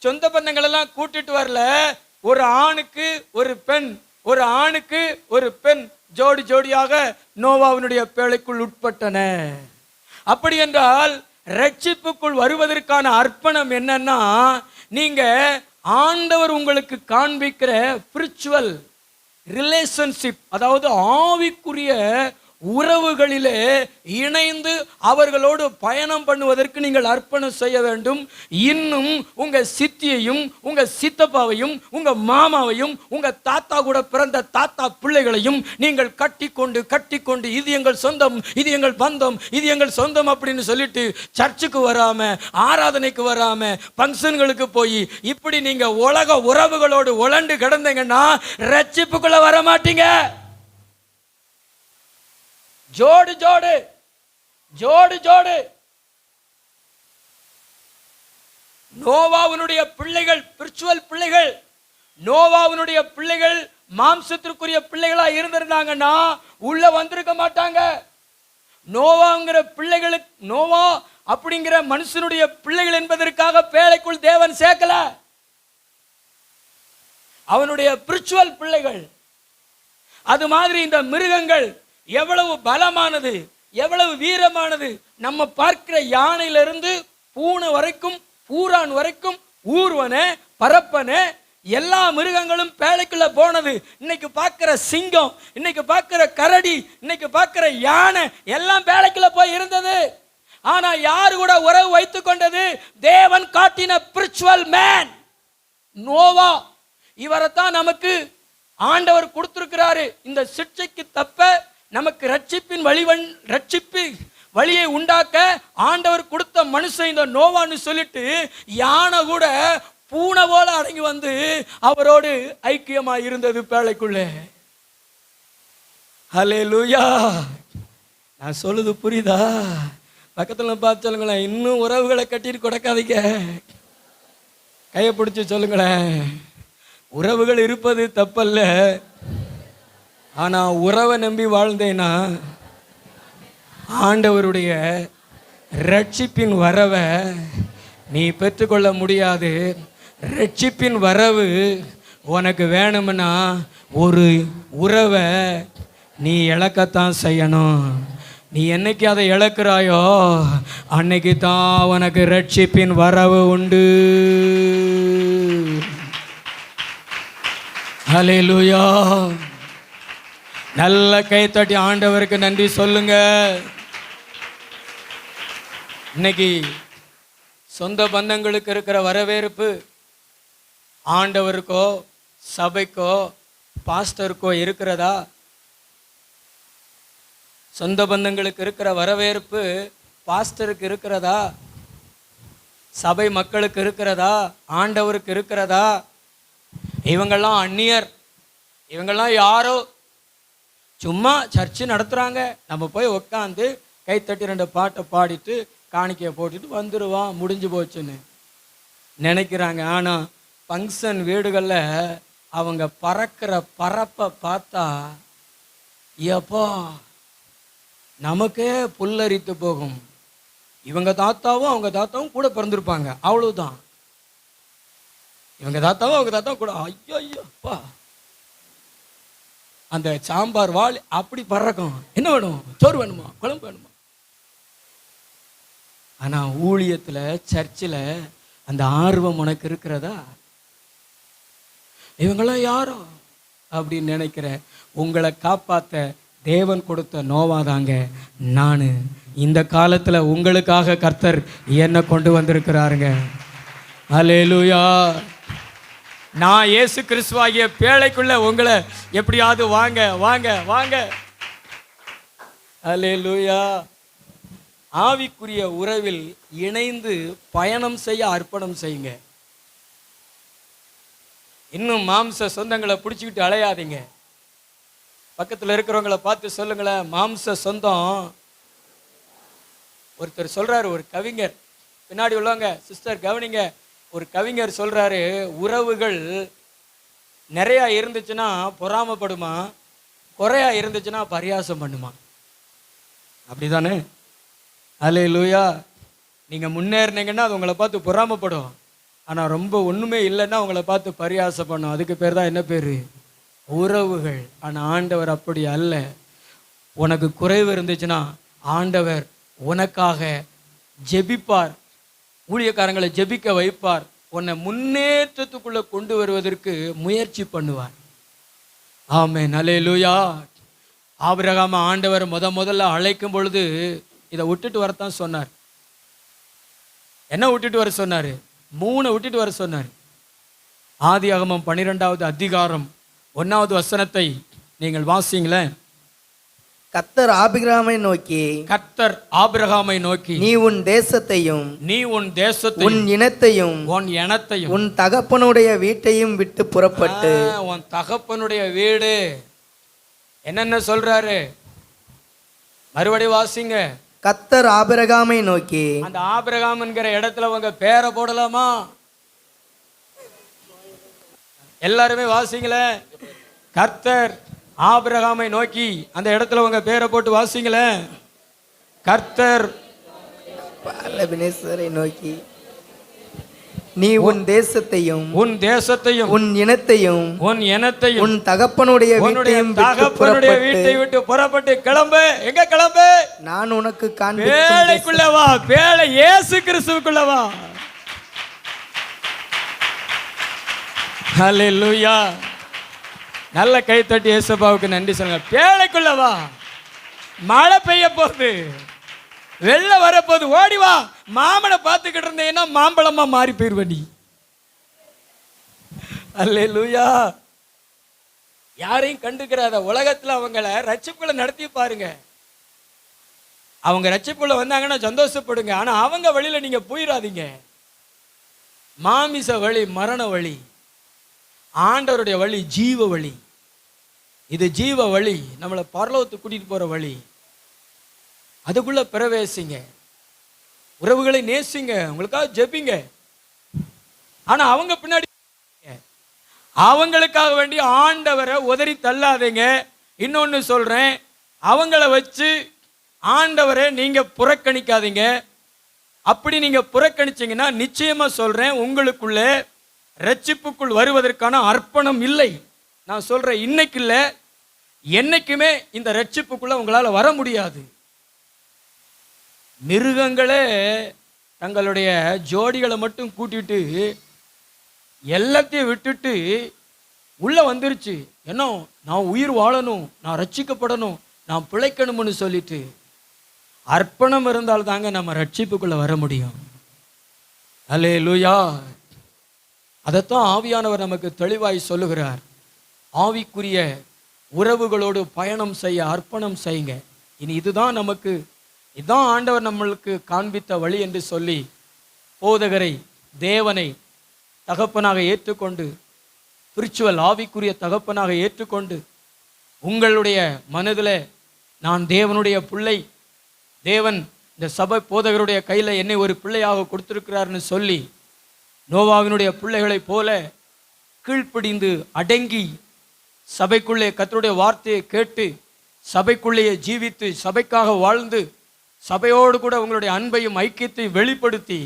சொந்த பந்தங்கள் எல்லாம் கூட்டிட்டு வரல. ஒரு ஆணுக்கு ஒரு பெண், ஒரு ஆணுக்கு ஒரு பெண், ஜோடி ஜோடியாக நோவாவினுடைய பேழைக்குள் உட்பட்டன. அப்படி என்றால் ரட்சிப்புக்குள் வருவதற்கான அர்ப்பணம் என்னன்னா, நீங்க ஆண்டவர் உங்களுக்கு காண்பிக்கிற ஸ்பிரிச்சுவல் ரிலேஷன்ஷிப், அதாவது ஆவிக்குரிய உறவுகளிலே இணைந்து அவர்களோடு பயணம் பண்ணுவதற்கு நீங்கள் அர்ப்பணம் செய்ய வேண்டும். இன்னும் உங்க சித்தியையும் உங்க சித்தப்பாவையும் உங்க மாமாவையும் உங்க தாத்தா கூட பிறந்த தாத்தா பிள்ளைகளையும் நீங்கள் கட்டிக்கொண்டு இது எங்கள் சொந்தம், இது எங்கள் பந்தம், இது எங்கள் சொந்தம் அப்படின்னு சொல்லிட்டு சர்ச்சுக்கு வராம, ஆராதனைக்கு வராம, பங்கனுக்கு போய் இப்படி நீங்க உலக உறவுகளோடு உழண்டு கிடந்தீங்கன்னா ரட்சிப்புக்குள்ள வர மாட்டீங்க. ஜோடு நோவாவினுடைய பிள்ளைகள் ஸ்பிரிச்சுவல் பிள்ளைகள், நோவாவினுடைய பிள்ளைகள் மாம்சத்திற்குரிய பிள்ளைகளா இருந்திருந்தாங்கன்னா உள்ள வந்திருக்க மாட்டாங்க. நோவாங்கிற பிள்ளைகளுக்கு, நோவா அப்படிங்கிற மனுஷனுடைய பிள்ளைகள் என்பதற்காக பேழைக்குள் தேவன் சேர்க்கல. அவனுடைய ஸ்பிரிச்சுவல் பிள்ளைகள். அது மாதிரி இந்த மிருகங்கள் எவ்வளவு பலமானது, எவ்வளவு வீரமானது. நம்ம பார்க்கிற யானையிலிருந்து பூனை வரைக்கும், பூரான் வரைக்கும், ஊர்வன, பரப்பன, எல்லா மிருகங்களும் பேழைக்குள்ள போனது. இன்னைக்கு பார்க்கிற சிங்கம், இன்னைக்கு பார்க்கிற கரடி, இன்னைக்கு பார்க்கிற யானை எல்லாம் பேழைக்குள்ள போய் இருந்தது. ஆனா யாரு கூட உறவு வைத்துக் கொண்டது? தேவன் காட்டின ஸ்பிரிச்சுவல் மேன் நோவா. இவரைத்தான் நமக்கு ஆண்டவர் கொடுத்திருக்கிறாரு. இந்த சிக்ஷைக்கு தப்ப நமக்கு ரட்சிப்பின் ரட்சிப்பு வழியை உண்டாக்க ஆண்டவர் கொடுத்த மனுஷன் இந்த நோவான்னு சொல்லிட்டு யானை கூட பூனை போல அடங்கி வந்து அவரோடு ஐக்கியமா இருந்தது பேழைக்குள்ளே. ஹல்லேலூயா. நான் சொல்லுது புரியுதா? பக்கத்துல பார்த்து சொல்லுங்களேன், இன்னும் உறவுகளை கட்டிட்டு கொடுக்காதீங்க. கையை பிடிச்சி சொல்லுங்களேன், உறவுகள் இருப்பது தப்பல்ல, ஆனா உறவை நம்பி வாழ்ந்தேன்னா ஆண்டவருடைய ரட்சிப்பின் வரவை நீ பெற்றுக்கொள்ள முடியாது. ரட்சிப்பின் வரவு உனக்கு வேணும்னா ஒரு உறவை நீ இழக்கத்தான் செய்யணும். நீ என்னைக்கு அதை இழக்கிறாயோ அன்னைக்கு தான் உனக்கு ரட்சிப்பின் வரவு உண்டு. ஹல்லேலூயா. நல்ல கைத்தட்டி ஆண்டவருக்கு நன்றி சொல்லுங்க. இன்னைக்கு சொந்த பந்தங்களுக்கு இருக்கிற வரவேற்பு ஆண்டவருக்கோ சபைக்கோ பாஸ்டருக்கோ இருக்கிறதா? சொந்த பந்தங்களுக்கு இருக்கிற வரவேற்பு பாஸ்டருக்கு இருக்கிறதா? சபை மக்களுக்கு இருக்கிறதா? ஆண்டவருக்கு இருக்கிறதா? இவங்கெல்லாம் அந்நியர், இவங்கெல்லாம் யாரோ சும்மா சர்ச்சு நடத்துகிறாங்க, நம்ம போய் உட்காந்து கைத்தட்டி 2 பாட்டை பாடிட்டு காணிக்கையை போட்டுட்டு வந்துடுவான், முடிஞ்சு போச்சுன்னு நினைக்கிறாங்க. ஆனால் ஃபங்க்ஷன் வீடுகளில் அவங்க பறக்கிற பறப்பை பார்த்தா எப்போ நமக்கே புல்லரித்து போகும். இவங்க தாத்தாவும் அவங்க தாத்தாவும் கூட பிறந்திருப்பாங்க, அவ்வளவுதான். இவங்க தாத்தாவும் அவங்க தாத்தாவும் கூட, ஐயோ ஐயோப்பா, அந்த சாம்பார் வாள் அப்படி பறக்கும். என்ன வேணும்? சோறு வேணுமா? குழம்பு வேணுமா? ஆனா ஊழியத்துல சர்ச்சில் அந்த ஆர்வம் உனக்கு இருக்கிறதா? இவங்கெல்லாம் யாரோ அப்படின்னு நினைக்கிற உங்களை காப்பாத்த தேவன் கொடுத்த நோவாதாங்க நான். இந்த காலத்துல உங்களுக்காக கர்த்தர் என்ன கொண்டு வந்திருக்கிறாருங்க. அல்லேலூயா. நான் இயேசு கிறிஸ்துவாகிய பேழைக்குள்ள உங்களை எப்படியாவது வாங்க வாங்க வாங்க. அல்லேலூயா. ஆவிக்குரிய உறவில் இணைந்து பயணம் செய்ய அர்ப்பணம் செய்யுங்க. இன்னும் மாம்ச சொந்தங்களை பிடிச்சிக்கிட்டு அலையாதீங்க. பக்கத்தில் இருக்கிறவங்களை பார்த்து சொல்லுங்களேன், மாம்ச சொந்தம். ஒருத்தர் சொல்றாரு, ஒரு கவிஞர், பின்னாடி உள்ளவங்க சிஸ்டர் கவனிங்க, ஒரு கவிஞர் சொல்றாரு, உறவுகள் நிறையா இருந்துச்சுன்னா பொறாமப்படுமா, குறையா இருந்துச்சுன்னா பரியாசம் பண்ணுமா. அப்படிதானே? அல்லேலூயா. நீங்கள் முன்னேறினீங்கன்னா அது உங்களை பார்த்து பொறாமப்படும். ஆனால் ரொம்ப ஒன்றுமே இல்லைன்னா உங்களை பார்த்து பரியாசம் பண்ணும். அதுக்கு பேர் தான் என்ன பேர்? உறவுகள். ஆனால் ஆண்டவர் அப்படி அல்ல. உனக்கு குறைவு இருந்துச்சுன்னா ஆண்டவர் உனக்காக ஜெபிப்பார், ஊழியக்காரங்களை ஜெபிக்க வைப்பார், உன்னை முன்னேற்றத்துக்குள்ளே கொண்டு வருவதற்கு முயற்சி பண்ணுவார். ஆமென். அல்லேலூயா. ஆபிரகாம் ஆண்டவர் முதல்ல அழைக்கும் பொழுது இதை விட்டுட்டு வரத்தான் சொன்னார். என்ன விட்டுட்டு வர சொன்னார்? 3 விட்டுட்டு வர சொன்னார். ஆதியாகமம் 12வது அதிகாரம் 1வது வசனத்தை நீங்கள் வாசிங்களேன். கர்த்தர் ஆபிரகாமை நோக்கி, கர்த்தர் ஆபிரகாமை நோக்கி, நீ உன் தேசத்தையும் உன் இனத்தையும் உன் தகப்பனுடைய வீட்டையும் விட்டு புறப்பட்டு. உன் தகப்பனுடைய வீடு என்னென்ன சொல்றாரு? மறுபடியும் வாசிங்க. கர்த்தர் ஆபிரகாமை நோக்கி, அந்த ஆபிரகாம் என்கிற இடத்துல உங்க பேரை போடலாமா? எல்லாருமே வாசிங்களேன். கர்த்தர் ஆபிரகாமை நோக்கி, அந்த இடத்துல உங்க பேரை போட்டு வாசிங்களேன். கர்த்தர் நோக்கி, நீ உன் தேசத்தையும் உன் இனத்தையும் உன் தகப்பனுடைய வீட்டை விட்டு புறப்பட்டு கிளம்பு. எங்க கிளம்பு? நான் உனக்கு பேழைக்குள்ள வா. பேழை இயேசு கிறிஸ்துவுக்குள்ள வா. ஹல்லேலூயா. நல்ல கைத்தட்டி இயேசுவுக்கு நன்றி சொல்லுங்க. பேழைக்குள்ள வா. மழை பெய்ய போகுது, வெள்ளம் வரப்போது, ஓடி வா. மாமனை பார்த்துக்கிட்டு இருந்தேன்னா மாம்பழமா மாறி போயிருவடி. அல்லேலூயா. யாரையும் கண்டுக்கிறாத உலகத்துல அவங்கள ரட்சிப்புகளை நடத்தி பாருங்க. அவங்க ரட்சிப்புக்குள்ள வந்தாங்கன்னா சந்தோஷப்படுங்க. ஆனா அவங்க வழியில நீங்க போயிடாதீங்க. மாமிச வழி மரண வழி, ஆண்டவருடைய வழி ஜீவ வழி. இது ஜீவ வழி, நம்மளை பரலோகத்துக்கு கூட்டிட்டு போற வழி. அதுக்குள்ள பிரவேசிங்க, உறவுகளை நேசிங்க, உங்களுக்காக ஜெபிங்க. ஆனா அவங்க பின்னாடி அவங்களுக்காக வேண்டி ஆண்டவரை உதறி தள்ளாதீங்க. இன்னொன்னு சொல்றேன், அவங்கள வச்சு ஆண்டவரை நீங்க புறக்கணிக்காதீங்க. அப்படி நீங்க புறக்கணிச்சீங்கன்னா நிச்சயமா சொல்றேன், உங்களுக்குள்ள ரட்சிப்புக்குள் வருவதற்கான அர்ப்பணம் இல்லை. நான் சொல்றேன், இன்னைக்கு இல்லை, என்னைக்குமே இந்த ரட்சிப்புக்குள்ள உங்களால வர முடியாது. மிருகங்களே தங்களுடைய ஜோடிகளை மட்டும் கூட்டிட்டு எல்லாத்தையும் விட்டுட்டு உள்ள வந்துருச்சு. என்ன, நான் உயிர் வாழணும், நான் ரட்சிக்கப்படணும், நான் பிழைக்கணும்னு சொல்லிட்டு. அர்ப்பணம் இருந்தால் தாங்க நம்ம ரட்சிப்புக்குள்ள வர முடியும். அல்லேலூயா. அதைத்தான் ஆவியானவர் நமக்கு தெளிவாய் சொல்லுகிறார். ஆவிக்குரிய உறவுகளோடு பயணம் செய்ய அர்ப்பணம் செய்யுங்க. இனி இதுதான் நமக்கு, இதுதான் ஆண்டவர் நம்மளுக்கு காண்பித்த வழி என்று சொல்லி போதகரை, தேவனை தகப்பனாக ஏற்றுக்கொண்டு, ஸ்பிரிச்சுவல் ஆவிக்குரிய தகப்பனாக ஏற்றுக்கொண்டு, உங்களுடைய மனதில் நான் தேவனுடைய பிள்ளை, தேவன் இந்த சபை போதகருடைய கையில் என்னை ஒரு பிள்ளையாக கொடுத்திருக்கிறார்னு சொல்லி நோவாவினுடைய பிள்ளைகளைப் போல கீழ்ப்பிடிந்து அடங்கி சபைக்குள்ளே கர்த்தருடைய வார்த்தையை கேட்டு சபைக்குள்ளேயே ஜீவித்து சபைக்காக வாழ்ந்து சபையோடு கூட உங்களுடைய அன்பையும் ஐக்கியத்தையும் வெளிப்படுத்தி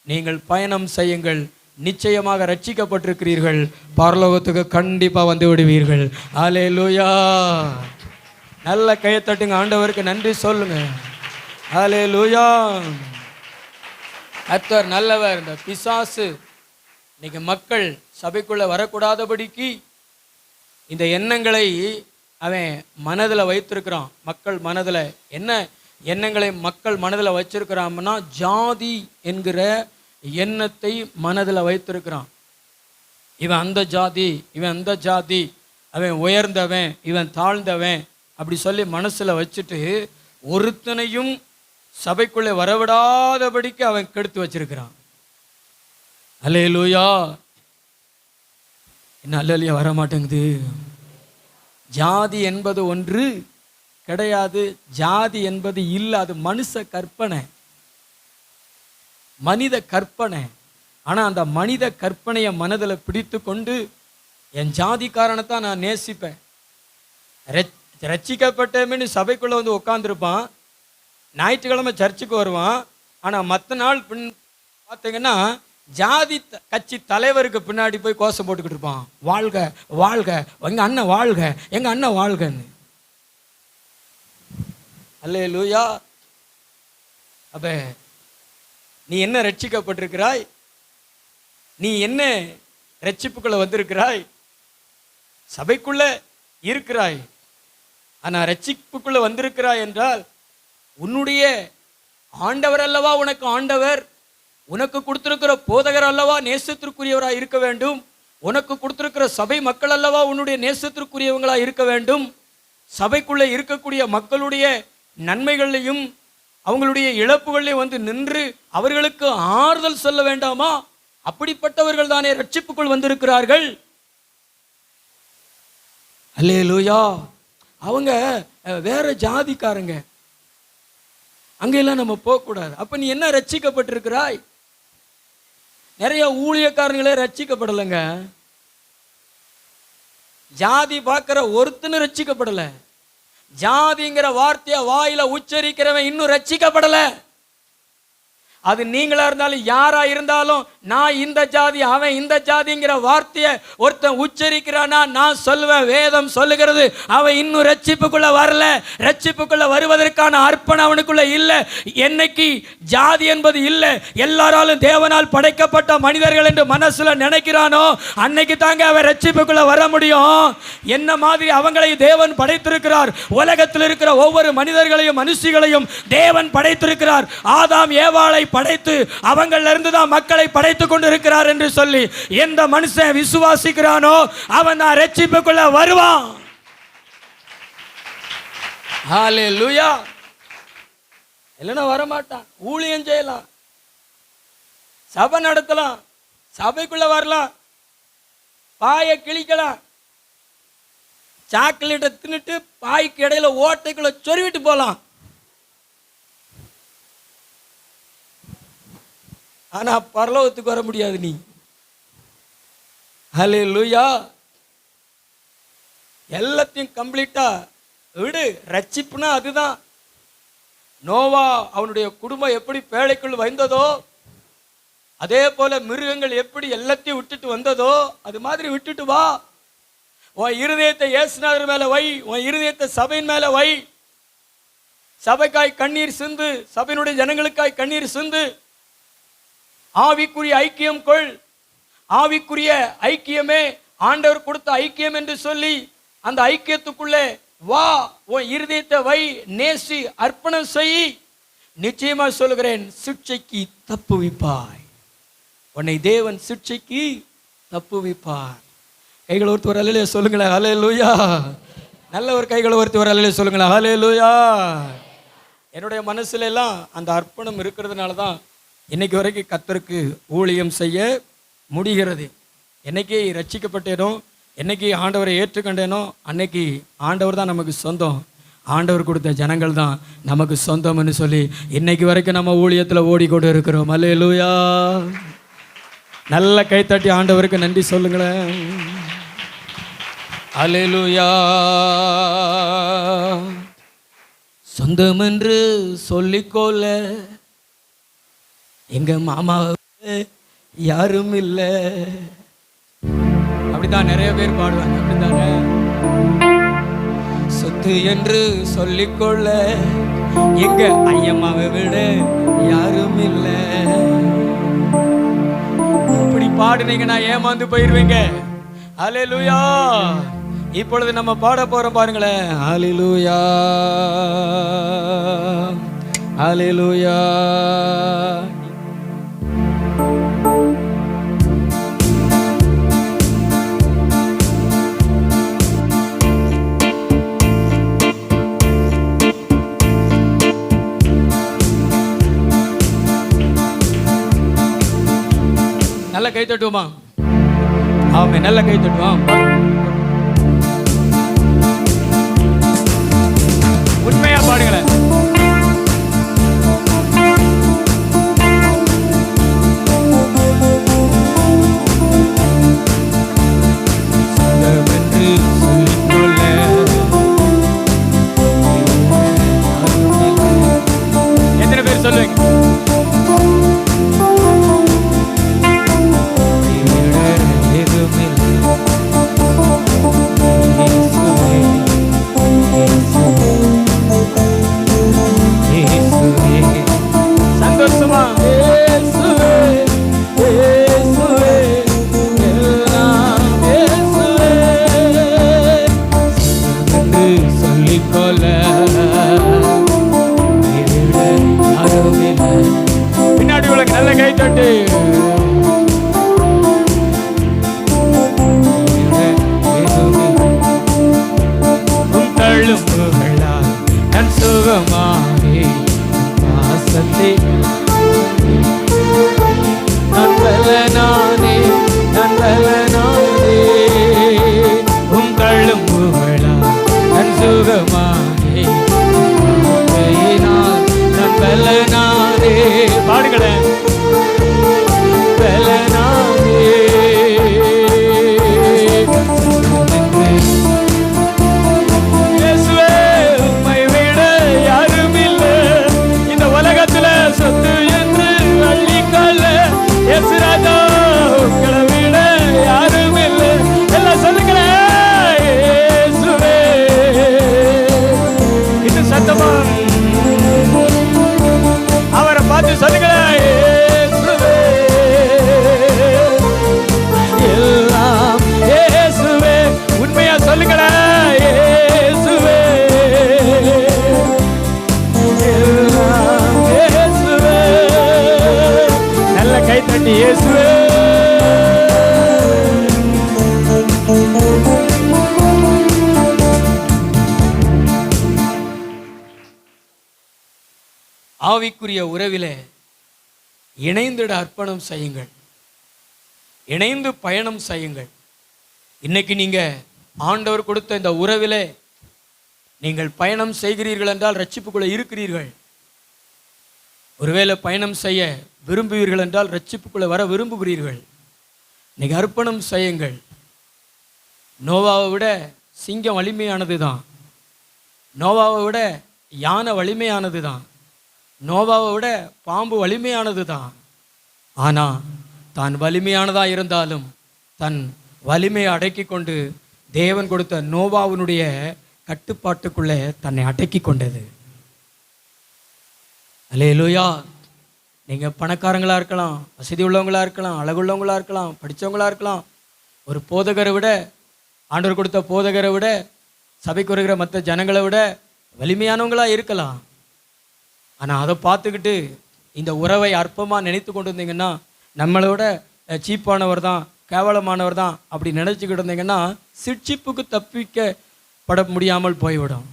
நீங்கள் பயணம் செய்யுங்கள். நிச்சயமாக ரட்சிக்கப்பட்டிருக்கிறீர்கள், பரலோகத்துக்கு கண்டிப்பாக வந்து விடுவீர்கள். அல்லேலூயா. நல்ல கையை தட்டுங்க, ஆண்டவருக்கு நன்றி சொல்லுங்க. அல்லேலூயா. கர்த்தர் நல்லவர். இந்த பிசாசு இன்னைக்கு மக்கள் சபைக்குள்ள வரக்கூடாதபடிக்கு இந்த எண்ணங்களை அவன் மனதில் வைத்திருக்கிறான். மக்கள் மனதில் என்ன எண்ணங்களை மக்கள் மனதில் வச்சிருக்கிறான்னா, ஜாதி என்கிற எண்ணத்தை மனதில் வைத்திருக்கிறான். இவன் அந்த ஜாதி, இவன் அந்த ஜாதி, அவன் உயர்ந்தவன், இவன் தாழ்ந்தவன், அப்படி சொல்லி மனசில் வச்சுட்டு ஒருத்தனையும் சபைக்குள்ளே வரவிடாதபடிக்கு அவன் கெடுத்து வச்சிருக்கிறான். அல்லேலூயா. என்ன அல்லேலூயா வர மாட்டேங்குது? ஜாதி என்பது ஒன்று கிடையாது, ஜாதி என்பது இல்லை, அது மனுஷ கற்பனை, மனித கற்பனை. ஆனால் அந்த மனித கற்பனையை மனதில் பிடித்து கொண்டு என் ஜாதிக்காரனைத்தான் நான் நேசிப்பேன், ரட்சிக்கப்பட்டேன்னு சபைக்குள்ளே வந்து உட்காந்துருப்பான், ஞாயிற்றுக்கிழமை சர்ச்சுக்கு வருவான். ஆனால் மற்ற நாள் பார்த்தீங்கன்னா ஜாதி கட்சி தலைவருக்கு பின்னாடி போய் கோஷம் போட்டுக்கிட்டு இருப்பான், வாழ்க வாழ்க, எங்கள் அண்ணன் வாழ்க, எங்கள் அண்ணன் வாழ்கன்னு. அல்லேலூயா. அப்ப நீ என்ன ரட்சிக்கப்பட்டிருக்கிறாய்? நீ என்ன ரட்சிப்புக்குள்ள வந்திருக்கிறாய்? சபைக்குள்ள இருக்கிறாய், ஆனா ரட்சிப்புக்குள்ள வந்திருக்கிறாய் என்றால் உன்னுடைய ஆண்டவர் அல்லவா உனக்கு ஆண்டவர், உனக்கு கொடுத்திருக்கிற போதகர் அல்லவா நேசத்திற்குரியவராக இருக்க வேண்டும், உனக்கு கொடுத்திருக்கிற சபை மக்கள் அல்லவா உன்னுடைய நேசத்திற்குரியவங்களா இருக்க வேண்டும். சபைக்குள்ளே இருக்கக்கூடிய மக்களுடைய நன்மைகளையும் அவங்களுடைய இழப்புகளையும் வந்து நின்று அவர்களுக்கு ஆறுதல் சொல்ல வேண்டாமா? அப்படிப்பட்டவர்கள் தானே ரட்சிப்புக்குள் வந்திருக்கிறார்கள். அல்லேலூயா. அவங்க வேற ஜாதிக்காரங்க, அங்கெல்லாம் நம்ம போகக்கூடாது. அப்ப நீ என்ன ரட்சிக்கப்பட்டிருக்கிறாய்? நிறைய ஊழியக்காரங்களே ரட்சிக்கப்படலைங்க. ஜாதி பார்க்கிற ஒருத்தனும் ரட்சிக்கப்படல. ஜாதிங்கிற வார்த்தையை வாயில உச்சரிக்கிறவன் இன்னும் ரட்சிக்கப்படல. அது நீங்களா இருந்தாலும் யாரா இருந்தாலும், நான் இந்த ஜாதி அவன் இந்த ஜாதிங்கிற வார்த்தையை ஒருத்தன் உச்சரிக்கிறானா, நான் சொல்லுவேன், வேதம் சொல்லுகிறது அவன் இன்னும் ரட்சிப்புக்குள்ள வரல. ரட்சிப்புக்குள்ள வருவதற்கான அர்ப்பணம் அவனுக்குள்ள இல்லை. என்னைக்கு ஜாதி என்பது இல்லை, எல்லாராலும் தேவனால் படைக்கப்பட்ட மனிதர்கள் என்று மனசுல நினைக்கிறானோ அன்னைக்கு தாங்க அவன் ரட்சிப்புக்குள்ள வர முடியும். என்ன மாதிரி அவங்களை தேவன் படைத்திருக்கிறார். உலகத்தில் இருக்கிற ஒவ்வொரு மனிதர்களையும் மனுஷிகளையும் தேவன் படைத்திருக்கிறார். ஆதாம் ஏவாளை படைத்து அவங்கள்ல இருந்து தான் மக்களை படைத்துக் கொண்டிருக்கிறார் என்று சொல்லி எந்த மனுஷன் விசுவாசிக்கிறானோ அவன் தான் ரட்சிப்புக்குள்ள வருவான். ஹல்லேலூயா. இல்லைன்னா வரமாட்டான். ஊழியம் செய்யலாம், சபை நடத்தலாம், சபைக்குள்ள வரலாம், பாயை கிழிக்கலாம், சாக்லேட்டை தின்னுட்டு பாய்க்கு இடையில ஓட்டைக்குள்ள சொருவிட்டு போலாம். ஆனா பரலோகத்துக்கு வர முடியாது நீ. ஹல்லேலூயா. எல்லாத்தையும் கம்ப்ளீட்டா விடு. ரட்சிப்புனா அதுதான். நோவா அவனுடைய குடும்பம் எப்படி பேழைக்குள் வந்ததோ, அதே போல மிருகங்கள் எப்படி எல்லாத்தையும் விட்டுட்டு வந்ததோ அது மாதிரி விட்டுட்டு வா. உன் இருதயத்தை இயேசுநாதர் மேல வை, உன் இருதயத்தை சபையின் மேல வை. சபைக்காய் கண்ணீர் சிந்து, சபையினுடைய ஜனங்களுக்காய் கண்ணீர் சிந்து. ஆவிக்குரிய ஐக்கியம் கொள். ஆவிக்குரிய ஐக்கியமே ஆண்டவர் கொடுத்த ஐக்கியம் என்று சொல்லி அந்த ஐக்கியத்துக்குள்ளே வா. உன் இருதயத்தை வை, நேசி, அர்ப்பணம் செய். நிச்சயமா சொல்லுகிறேன், சிட்சைக்கு தப்புவிப்பாய். உன்னை தேவன் சிட்சைக்கு தப்புவிப்பார். கைகளை ஒருத்தி ஒரு அல்லையா சொல்லுங்களேன். ஹல்லேலூயா. நல்ல ஒரு கைகளை ஒருத்தி ஒரு அல்லையா சொல்லுங்களேன். ஹல்லேலூயா. என்னுடைய மனசுல எல்லாம் அந்த அர்ப்பணம் இருக்கிறதுனால தான் இன்னைக்கு வரைக்கும் கர்த்தருக்கு ஊழியம் செய்ய முடிகிறது. என்னைக்கு ரட்சிக்கப்பட்டேனோ, என்னைக்கு ஆண்டவரை ஏற்றுக்கொண்டேனோ, அன்னைக்கு ஆண்டவர் தான் நமக்கு சொந்தம். ஆண்டவர் கொடுத்த ஜனங்கள் தான் நமக்கு சொந்தம்னு சொல்லி இன்னைக்கு வரைக்கும் நம்ம ஊழியத்தில் ஓடிக்கொண்டு இருக்கிறோம். அல்லேலூயா. நல்ல கைத்தட்டி ஆண்டவருக்கு நன்றி சொல்லுங்களேன். அல்லேலூயா. சொந்தம் என்று சொல்லிக்கொள்ள எங்க மாமாவை யாரும் இல்லை. அப்படிதான் நிறைய பேர் பாடுவாங்க. அப்படித்தானே. சொத்து என்று சொல்லிக்கொள்ள எங்க ஐயம்மாவை விட யாரும் இல்லை. அப்படி பாடுனீங்கன்னா ஏமாந்து போயிருவீங்க. ஹல்லேலூயா. இப்பொழுது நம்ம பாட போறோம் பாருங்களேன். ஹல்லேலூயா, ஹல்லேலூயா. நல்ல கை தட்டுவோமா? ஆமே, நல்ல கை தட்டுவோம். உண்மையா பாடுங்களேன். எத்தனை பேர் சொல்லுவீங்க? சந்தோஷமா சொல்லிக்கொள்ள பின்னாடி உள்ள நல்ல கை தட்டு. நான் சுகமாகி வாசத்தை நண்பலனானே, நண்பலனானே. உங்களும் புகழா நன் சுகமாகி நண்பலனானே. பாடுங்களேன். பலனானே. சொத்து என்று அள்ளிக்கொள்ள இயேசுராஜா உங்களை விட யாரும் இல்லை. எல்லாம் சொல்லுங்களேன். இயேசுவே. இது சத்தமா அவரை பார்த்து சொல்லுங்களேன். ஆவிக்குரிய உறவிலே இணைந்திட அர்ப்பணம் செய்யுங்கள், இணைந்து பயணம் செய்யுங்கள். இன்னைக்கு நீங்க ஆண்டவர் கொடுத்த இந்த உறவிலே நீங்கள் பயணம் செய்கிறீர்கள் என்றால் ரட்சிப்புக்குள்ள இருக்கிறீர்கள். ஒருவேளை பயணம் செய்ய விரும்புவீர்கள் என்றால் ரட்சிப்புக்குள்ள வர விரும்புகிறீர்கள். நீங்கள் அர்ப்பணம் செய்யுங்கள். நோவாவை விட சிங்கம் வலிமையானது தான், நோவாவை விட யானை வலிமையானது தான், நோவாவை விட பாம்பு வலிமையானது தான். ஆனால் தான் வலிமையானதாக இருந்தாலும் தன் வலிமையை அடக்கி கொண்டு தேவன் கொடுத்த நோவாவினுடைய கட்டுப்பாட்டுக்குள்ளே தன்னை அடக்கி கொண்டது. அல்லேலூயா. நீங்கள் பணக்காரங்களாக இருக்கலாம், வசதி உள்ளவங்களாக இருக்கலாம், அழகுள்ளவங்களாக இருக்கலாம், படித்தவங்களாக இருக்கலாம். ஒரு போதகரை விட, ஆண்டவர் கொடுத்த போதகரை விட, சபைக்கு வருகிற மற்ற ஜனங்களை விட வலிமையானவங்களாக இருக்கலாம். ஆனால் அதை பார்த்துக்கிட்டு இந்த உறவை அற்பமாக நினைத்து கொண்டு இருந்தீங்கன்னா, நம்மளோட சீப்பானவர் தான், கேவலமானவர் தான் அப்படி நினச்சிக்கிட்டு இருந்தீங்கன்னா சிட்சிப்புக்கு தப்பிக்கப்பட முடியாமல் போய்விடும்.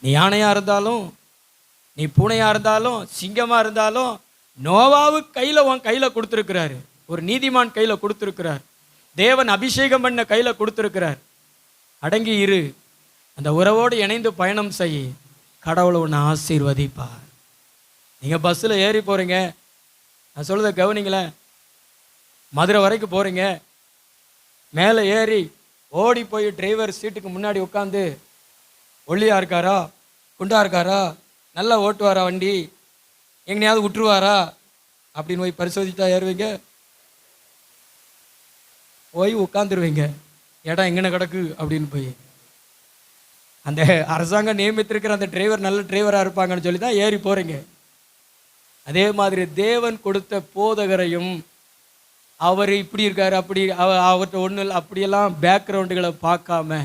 நீ யானையாக இருந்தாலும், நீ பூனையாக இருந்தாலும், சிங்கமாக இருந்தாலும், நோவாவு கையில் உன் கையில் கொடுத்துருக்கிறாரு. ஒரு நீதிமான் கையில் கொடுத்துருக்கிறார். தேவன் அபிஷேகம் பண்ண கையில் கொடுத்துருக்கிறார். அடங்கி இரு, அந்த உறவோடு இணைந்து பயணம் செய், கடவுளை உன்னை ஆசீர்வதிப்பார். நீங்கள் பஸ்ஸில் ஏறி போகிறீங்க, நான் சொல்லுறத கவனிங்களேன். மதுரை வரைக்கும் போகிறீங்க, மேலே ஏறி ஓடி போய் டிரைவர் சீட்டுக்கு முன்னாடி உட்காந்து ஒல்லியாக இருக்காரா, குண்டா இருக்காரா, நல்லா ஓட்டுவாரா வண்டி, எங்கனையாவது விட்டுருவாரா அப்படின்னு போய் பரிசோதித்தா ஏறுவீங்க? போய் உட்காந்துருவீங்க, இடம் எங்கன கிடக்கு அப்படின்னு போய். அந்த அரசாங்கம் நியமித்திருக்கிற அந்த டிரைவர் நல்ல டிரைவராக இருப்பாங்கன்னு சொல்லி தான் ஏறி போகிறீங்க. அதே மாதிரி தேவன் கொடுத்த போதகரையும் அவர் இப்படி இருக்கார், அப்படி அவர்கிட்ட ஒன்றும் இல்லை அப்படியெல்லாம் பேக்ரவுண்டுகளை பார்க்காம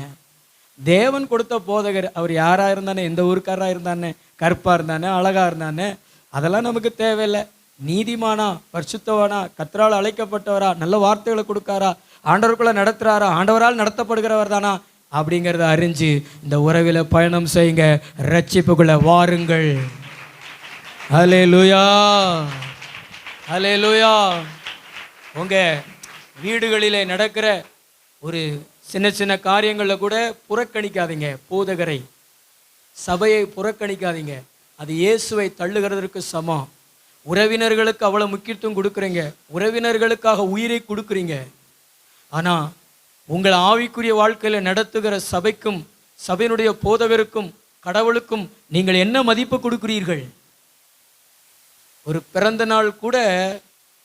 தேவன் கொடுத்த போதகர் அவர் யாராக இருந்தானே, எந்த ஊருக்காராக இருந்தானே, கருப்பாக இருந்தானே, அழகாக இருந்தானே, அதெல்லாம் நமக்கு தேவையில்லை. நீதிமானா, பரிசுத்தவானா, கர்த்தரால் அழைக்கப்பட்டவரா, நல்ல வார்த்தைகளை கொடுக்காரா, ஆண்டவருக்குள்ளே நடத்துகிறாரா, ஆண்டவரால் நடத்தப்படுகிறவர் தானா அப்படிங்கிறத அறிஞ்சு இந்த உறவில் பயணம் செய்யுங்க, ரட்சிப்புக்குள்ளே வாருங்கள். அல்லேலூயா, அல்லேலூயா. உங்கள் வீடுகளிலே நடக்கிற ஒரு சின்ன சின்ன காரியங்களில் கூட புறக்கணிக்காதீங்க. போதகரை, சபையை புறக்கணிக்காதீங்க. அது இயேசுவை தள்ளுகிறதற்கு சமம். உறவினர்களுக்கு அவ்வளோ முக்கியத்துவம் கொடுக்குறீங்க, உறவினர்களுக்காக உயிரை கொடுக்குறீங்க. ஆனால் உங்கள் ஆவிக்குரிய வாழ்க்கையில் நடத்துகிற சபைக்கும், சபையினுடைய போதகருக்கும், கடவுளுக்கும் நீங்கள் என்ன மதிப்பு கொடுக்கிறீர்கள்? ஒரு பிறந்த நாள் கூட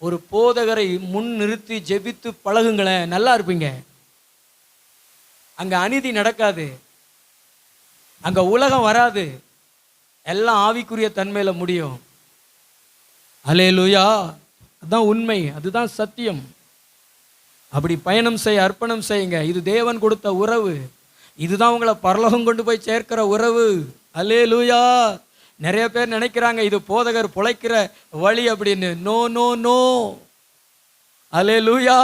ஒரு போதகரை முன் நிறுத்தி ஜெபித்து பழகுங்களேன், நல்லா இருப்பீங்க. அங்கே அநீதி நடக்காது, அங்கே உலகம் வராது, எல்லாம் ஆவிக்குரிய தன்மையில் முடியும். அல்லேலூயா. அதுதான் உண்மை, அதுதான் சத்தியம். அப்படி பயணம் செய்ய, அர்ப்பணம் செய்யுங்க. இது தேவன் கொடுத்த உறவு, இதுதான் உங்களை பரலோகம் கொண்டு போய் சேர்க்கிற உறவு. அல்லேலூயா. நிறைய பேர் நினைக்கிறாங்க இது போதகர் பொழைக்கிற வழி அப்படின்னு. No no no. அல்லேலூயா.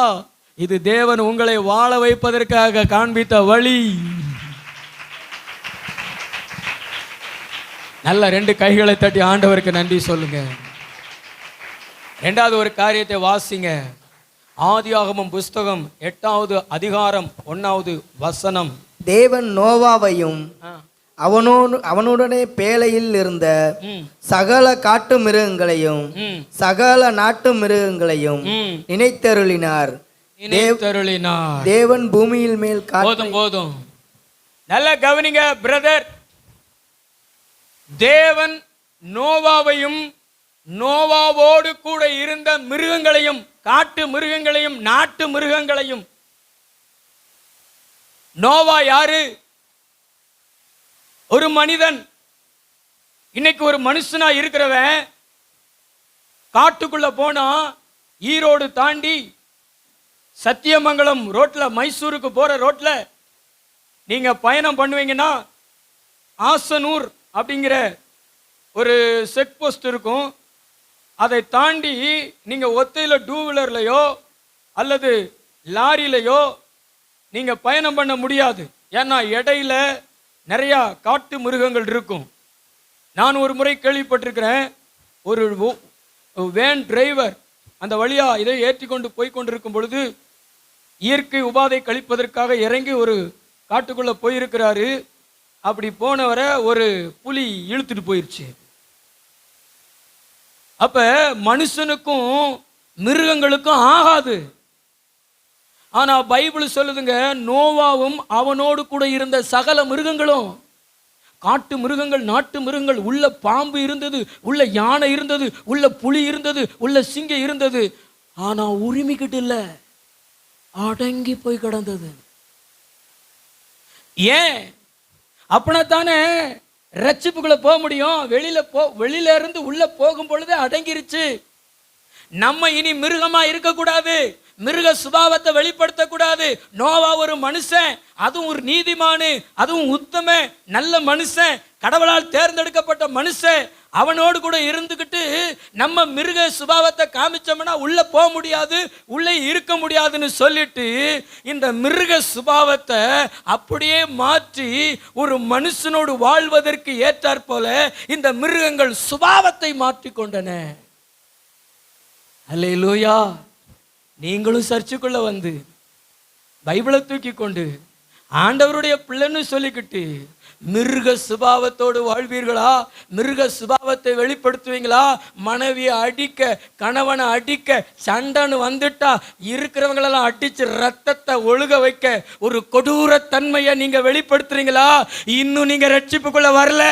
இது தேவன் உங்களை வாழ வைப்பதற்காக காண்பித்த வழி. நல்ல 2 கைகளை தட்டி ஆண்டவருக்கு நன்றி சொல்லுங்க. 2வது ஒரு காரியத்தை வாசிங்க. ஆதியாகமம் புஸ்தகம் 8வது அதிகாரம் 1வது வசனம். தேவன் நோவாவையும் அவனுடனே பேழையில் இருந்த சகல காட்டு மிருகங்களையும் சகல நாட்டு மிருகங்களையும் நினைத்தருளினார். தேவன் பூமியில் மேல் போதும் போதும், நல்ல கவனிங்க பிரதர். தேவன் நோவாவையும் நோவாவோடு கூட இருந்த மிருகங்களையும், காட்டு மிருகங்களையும் நாட்டு மிருகங்களையும். நோவா யாரு? ஒரு மனிதன். இன்னைக்கு ஒரு மனுஷனா இருக்கிறவன் காட்டுக்குள்ள போனா, ஈரோடு தாண்டி சத்தியமங்கலம் ரோட்ல, மைசூருக்கு போற ரோட்ல நீங்க பயணம் பண்ணுவீங்கன்னா, ஆசனூர் அப்படிங்கிற ஒரு செக் போஸ்ட் இருக்கும். அதை தாண்டி நீங்க ஒத்தையில் 2 வீலர்லையோ அல்லது லாரியிலையோ நீங்க பயணம் பண்ண முடியாது. ஏன்னா இடையில நிறைய காட்டு மிருகங்கள் இருக்கும். நான் ஒரு முறை கேள்விப்பட்டிருக்கிறேன், ஒரு வேன் டிரைவர் அந்த வழியா இதை ஏற்றி கொண்டு போய் கொண்டிருக்கும் பொழுது இயற்கை உபாதை கழிப்பதற்காக இறங்கி ஒரு காட்டுக்குள்ள போயிருக்கிறாரு. அப்படி போனவரை ஒரு புலி இழுத்துட்டு போயிருச்சு. அப்ப மனுஷனுக்கும் மிருகங்களுக்கும் ஆகாது. ஆனா பைபிள் சொல்லுதுங்க, நோவாவும் அவனோடு கூட இருந்த சகல மிருகங்களும், காட்டு மிருகங்கள், நாட்டு மிருகங்கள், உள்ள பாம்பு இருந்தது, உள்ள யானை இருந்தது, உள்ள புலி இருந்தது, உள்ள சிங்கம் இருந்தது. ஆனா உரிமைக்கிட்டு இல்ல, அடங்கி போய் கிடந்தது. ஏன்? அப்படின்னா தானே ரட்சிப்புக்குள்ள போக முடியும். வெளியில இருந்து உள்ள போகும் பொழுது அடங்கிருச்சு. நம்ம இனி மிருகமா இருக்கக்கூடாது, மிருக சுபாவத்தை வெளிப்படுத்தக்கூடாது. நோவா ஒரு மனுஷன், அதுவும் ஒரு நீதிமானு, அதுவும் உத்தம நல்ல மனுஷன், கடவுளால் தேர்ந்தெடுக்கப்பட்ட மனுஷன். அவனோடு கூட இருந்துக்கிட்டு நம்ம மிருக சுபாவத்தை காமிச்சோம்னா உள்ள போக முடியாது, உள்ளே இருக்க முடியாதுன்னு சொல்லிட்டு இந்த மிருக சுபாவத்தை அப்படியே மாற்றி ஒரு மனுஷனோடு வாழ்வதற்கு ஏற்றாற் போல இந்த மிருகங்கள் சுபாவத்தை மாற்றி கொண்டன. அல்லேலூயா. நீங்களும் சர்ச்சுக்குள்ள வந்து பைபிளை தூக்கி கொண்டு ஆண்டவருடைய பிள்ளைன்னு சொல்லிக்கிட்டு மிருக சுபாவத்தோடு வாழ்வீர்களா? மிருக சுபாவத்தை வெளிப்படுத்துவீங்களா? மனைவியை அடிக்க, கணவனை அடிக்க, சண்டைன்னு வந்துட்டா இருக்கிறவங்களெல்லாம் அடிச்சு ரத்தத்தை ஒழுக வைக்க ஒரு கொடூர தன்மையை நீங்க வெளிப்படுத்துறீங்களா? இன்னும் நீங்க ரட்சிப்புக்குள்ள வரல.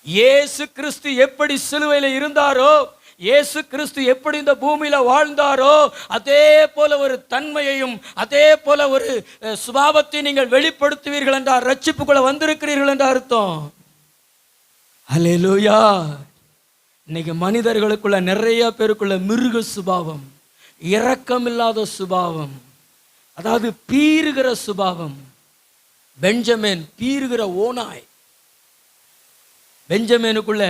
இயேசு கிறிஸ்து எப்படி சிலுவையில் இருந்தாரோ, இயேசு கிறிஸ்து எப்படி இந்த பூமியில வாழ்ந்தாரோ, அதே போல ஒரு தன்மையையும் அதே போல ஒரு சுபாவத்தை நீங்கள் வெளிப்படுத்துவீர்கள் என்றால் ரட்சிப்புக்குள்ள வந்திருக்கிறீர்கள் என்ற அர்த்தம். அல்லேலூயா. இன்னைக்கு மனிதர்களுக்குள்ள நிறைய பேருக்குள்ள மிருக சுபாவம், இரக்கமில்லாத சுபாவம், அதாவது பீறுகிற சுபாவம். பெஞ்சமின் பீறுகிற ஓநாய். பெஞ்சமினுக்குள்ள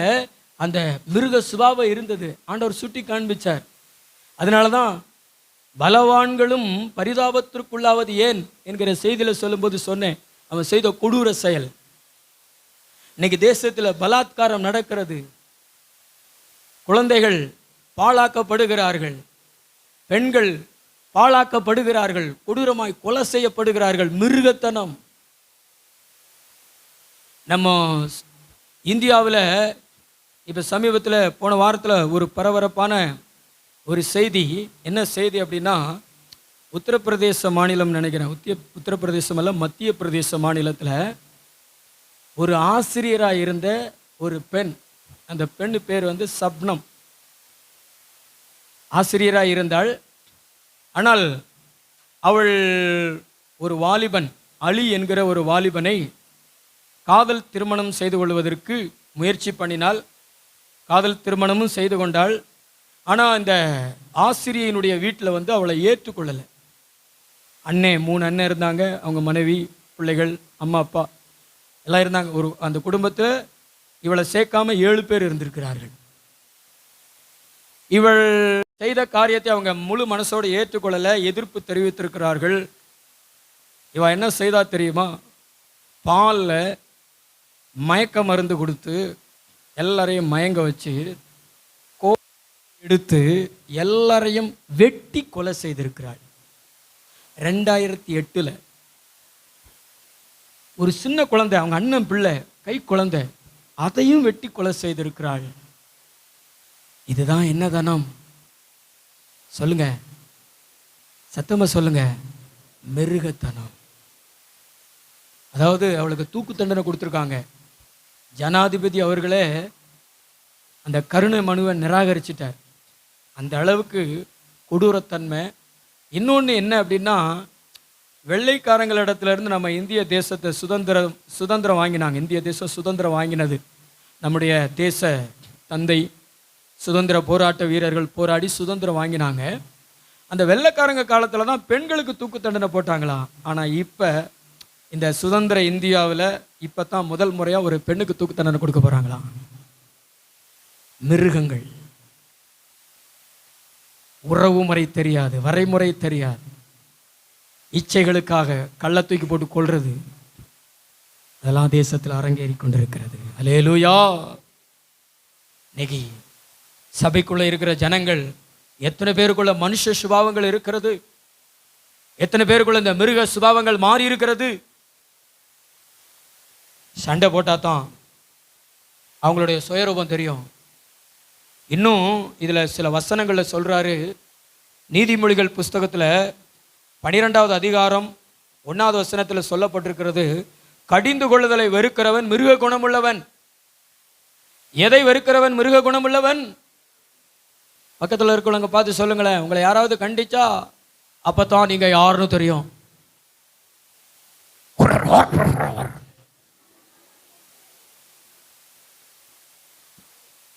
அந்த மிருக சுபாவம் இருந்தது, ஆண்டவர் சுட்டி காண்பிச்சார். அதனாலதான் பலவான்களும் பரிதாபத்திற்குள்ளாவது ஏன் என்கிற செய்தியில சொல்லும்போது சொன்னேன், அவன் செய்த கொடூர செயல். இன்னைக்கு தேசத்தில் பலாத்காரம் நடக்கிறது, குழந்தைகள் பாழாக்கப்படுகிறார்கள், பெண்கள் பாழாக்கப்படுகிறார்கள், கொடூரமாய் கொலை செய்யப்படுகிறார்கள். மிருகத்தனம். நம்ம இந்தியாவில் இப்போ சமீபத்தில் போன வாரத்தில் ஒரு பரபரப்பான ஒரு செய்தி. என்ன செய்தி அப்படின்னா, உத்தரப்பிரதேச மாநிலம் நினைக்கிறேன், உத்தரப்பிரதேசம் அல்ல, மத்திய பிரதேச மாநிலத்தில் ஒரு ஆசிரியராக இருந்த ஒரு பெண், அந்த பெண் பேர் வந்து சப்னம், ஆசிரியராக இருந்தாள். ஆனால் அவள் ஒரு வாலிபன், அலி என்கிற ஒரு வாலிபனை காதல் திருமணம் செய்து கொள்வதற்கு முயற்சி பண்ணினாள். காதல் திருமணமும் செய்து கொண்டாள். ஆனால் இந்த ஆசிரியனுடைய வீட்டில் வந்து அவளை ஏற்றுக்கொள்ளலை. அண்ணே, 3 அண்ணன் இருந்தாங்க, அவங்க மனைவி, பிள்ளைகள், அம்மா அப்பா எல்லாம் இருந்தாங்க. அந்த குடும்பத்தில் இவளை சேர்க்காம 7 பேர் இருந்திருக்கிறார்கள். இவள் செய்த காரியத்தை அவங்க முழு மனசோடு ஏற்றுக்கொள்ளலை, எதிர்ப்பு தெரிவித்திருக்கிறார்கள். இவ என்ன செய்தா தெரியுமா? பாலில் மயக்க மருந்து கொடுத்து எல்லாரையும் மயங்க வச்சு எடுத்து எல்லாரையும் வெட்டி கொலை செய்திருக்கிறாள். 2008 ஒரு சின்ன குழந்தை, அவங்க அண்ணன் பிள்ளை, கை குழந்தை, அதையும் வெட்டி கொலை செய்திருக்கிறாள். இதுதான் என்ன தனம்? சொல்லுங்க, சத்தமா சொல்லுங்க. மிருகத்தனம். அதாவது அவளுக்கு தூக்கு தண்டனை கொடுத்துருக்காங்க. ஜனாதிபதி அவர்களே அந்த கருணை மனுவை நிராகரிச்சிட்டார். அந்த அளவுக்கு கொடூரத்தன்மை. இன்னொன்று என்ன அப்படின்னா, வெள்ளைக்காரங்களிடத்துலேருந்து நம்ம இந்திய தேசத்தை சுதந்திரம் வாங்கினாங்க. இந்திய தேசம் சுதந்திரம் வாங்கினது நம்முடைய தேச தந்தை, சுதந்திர போராட்ட வீரர்கள் போராடி சுதந்திரம் வாங்கினாங்க. அந்த வெள்ளைக்காரங்க காலத்தில் தான் பெண்களுக்கு தூக்கு தண்டனை போட்டாங்களாம். ஆனால் இப்போ இந்த சுதந்திர இந்தியாவில் இப்போ தான் முதல் முறையாக ஒரு பெண்ணுக்கு தூக்கு தண்டனை கொடுக்க போகிறாங்களாம். மிருகங்கள். உறவு முறை தெரியாது, வரைமுறை தெரியாது, இச்சைகளுக்காக கள்ள தூக்கி போட்டு கொள்வது. அதெல்லாம் தேசத்தில் அரங்கேறி கொண்டிருக்கிறது. அல்லேலூயா. இன்னைக்கு சபைக்குள்ள இருக்கிற ஜனங்கள் எத்தனை பேருக்குள்ள மனுஷ சுபாவங்கள் இருக்கிறது, எத்தனை பேருக்குள்ள இந்த மிருக சுபாவங்கள் மாறி இருக்கிறது. சண்டை போட்டா தான் அவங்களுடைய சுயரூபம் தெரியும். இன்னும் இதுல சில வசனங்கள்ல சொல்றாரு. நீதிமொழிகள் புஸ்தகத்துல 12வது அதிகாரம் 1வது வசனத்துல சொல்லப்பட்டிருக்கிறது, கடிந்து கொள்ளுதலை வெறுக்கிறவன் மிருக குணமுள்ளவன். எதை வெறுக்கிறவன் மிருக குணமுள்ளவன்? பக்கத்தில் இருக்கிறவங்க பார்த்து சொல்லுங்களேன், உங்களை யாராவது கண்டிச்சா அப்பதான் நீங்க யாருன்னு தெரியும்.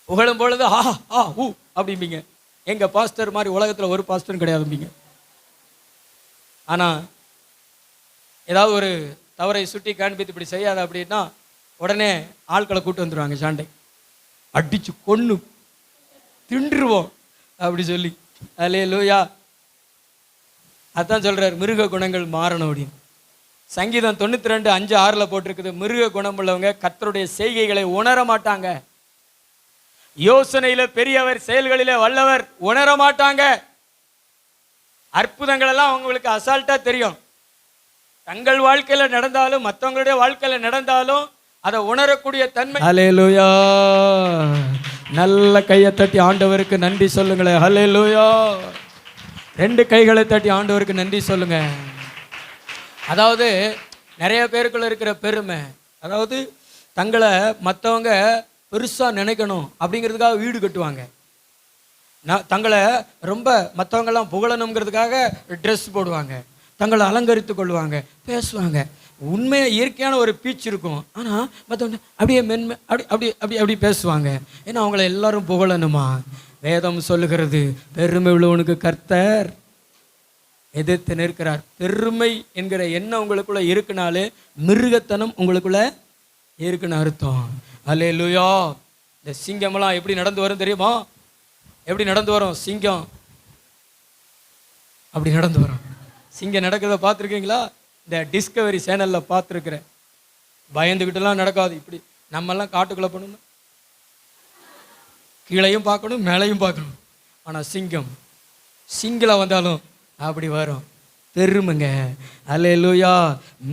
புகழும் பொழுது ஆ ஆ ஊ அப்படிம்பீங்க. எங்க பாஸ்டர் மாதிரி உலகத்துல ஒரு பாஸ்டரும் கிடையாதும்பீங்க. ஆனா ஏதாவது ஒரு தவறை சுட்டி காண்பித்து இப்படி செய்யாத அப்படின்னா உடனே ஆட்களை கூட்டு வந்துடுவாங்க. சண்டை அடிச்சு கொன்னு தின்றுவோம் அப்படி சொல்லி. அல்லேலூயா. அதான் சொல்றாரு, மிருக குணங்கள் மாறணும் அப்படின்னு. சங்கீதம் 92:5-6 போட்டிருக்குது, மிருக குணம் உள்ளவங்க கர்த்தருடைய செய்கைகளை உணர மாட்டாங்க. யோசனையில பெரியவர், செயல்களில வல்லவர், உணர மாட்டாங்க. அற்புதங்கள் எல்லாம் அவங்களுக்கு அசால்ட்டா தெரியும். தங்கள் வாழ்க்கையில நடந்தாலும் மற்றவங்களுடைய வாழ்க்கையில நடந்தாலும் அதை உணரக்கூடிய தன்மை. அல்லேலூயா. நல்ல கையை தட்டி ஆண்டவருக்கு நன்றி சொல்லுங்களேன். அல்லேலூயா. 2 கைகளை தட்டி ஆண்டவருக்கு நன்றி சொல்லுங்க. அதாவது நிறைய பேருக்குள்ள இருக்கிற பெருமை, அதாவது தங்களை மற்றவங்க பெருசா நினைக்கணும் அப்படிங்கிறதுக்காக வீடு கட்டுவாங்க. தங்களை ரொம்ப மற்றவங்கெல்லாம் புகழணுங்கிறதுக்காக ட்ரெஸ் போடுவாங்க, தங்களை அலங்கரித்து கொள்வாங்க, பேசுவாங்க. உண்மையாக இயற்கையான ஒரு பீச் இருக்கும். ஆனால் மற்றவங்க அப்படியே மென்மை அப்படி அப்படி அப்படி அப்படி பேசுவாங்க. ஏன்னா அவங்கள எல்லாரும் புகழணுமா. வேதம் சொல்லுகிறது, பெருமை உள்ளவனுக்கு கர்த்தர் எதிர்த்து நிற்கிறார். பெருமை என்கிற எண்ணம் உங்களுக்குள்ள இருக்குனாலே மிருகத்தனம் உங்களுக்குள்ள இருக்குன்னு அர்த்தம். அல்லேலூயா. இந்த சிங்கமெல்லாம் எப்படி நடந்து வரும் தெரியுமா? எப்படி நடந்து வரும் சிங்கம்? அப்படி நடந்து வரும். சிங்கம் நடக்கிறத பார்த்துருக்கீங்களா? இந்த டிஸ்கவரி சேனலில் பார்த்துருக்குறேன். பயந்துக்கிட்டுலாம் நடக்காது. இப்படி நம்மெல்லாம் காட்டுக்குள்ளே போகணும், கீழையும் பார்க்கணும் மேலையும் பார்க்கணும். ஆனால் சிங்கில் வந்தாலும் அப்படி வரும். பெருமைங்க. அல்லேலூயா.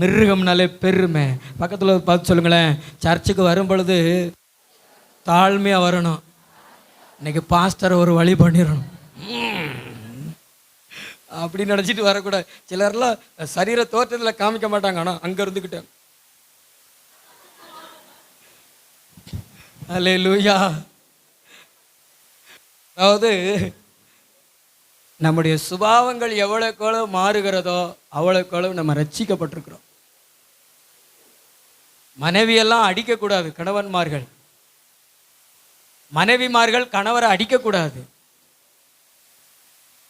மிருகம்னாலே பெருமை. பக்கத்தில் பார்த்து சொல்லுங்களேன், சர்ச்சுக்கு வரும் பொழுது தாழ்மையாக வரணும். இன்னைக்கு பாஸ்டரை ஒரு வழி பண்ணிடணும் அப்படி நினச்சிட்டு வரக்கூடாது. சிலர்லாம் சரீர தோற்றத்தில் காமிக்க மாட்டாங்க, ஆனால் அங்கே இருந்துக்கிட்டேன். அல்லேலூயா. அதாவது நம்முடைய சுபாவங்கள் எவ்வளவுக்கு மாறுகிறதோ அவ்வளவுக்கு நம்ம ரட்சிக்கப்பட்டிருக்கிறோம். மனைவியெல்லாம் அடிக்கக்கூடாது கணவன்மார்கள், மனைவிமார்கள் கணவரை அடிக்கக்கூடாது.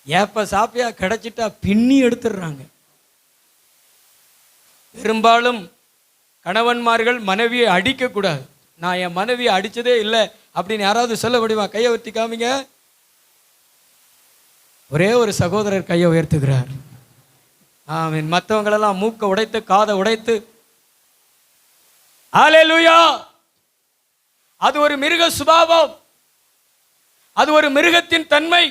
ஏப்ப சாப்பியா கிடைச்சிட்டா பின்னி எடுத்துடுறாங்க. பெரும்பாலும் கணவன்மார்கள் மனைவியை அடிக்கக்கூடாது. நான் என் மனைவியை அடித்ததே இல்லை அப்படின்னு யாராவது சொல்ல முடியுமா? கையை உயர்த்தி காமிங்க. ஒரே ஒரு சகோதரர் கையை உயர்த்துகிறார். ஆமென். மற்றவங்களெல்லாம் மூக்க உடைத்து காதை உடைத்து. அல்லேலூயா. அது ஒரு மிருக சுபாவம், அது ஒரு மிருகத்தின் தன்மை.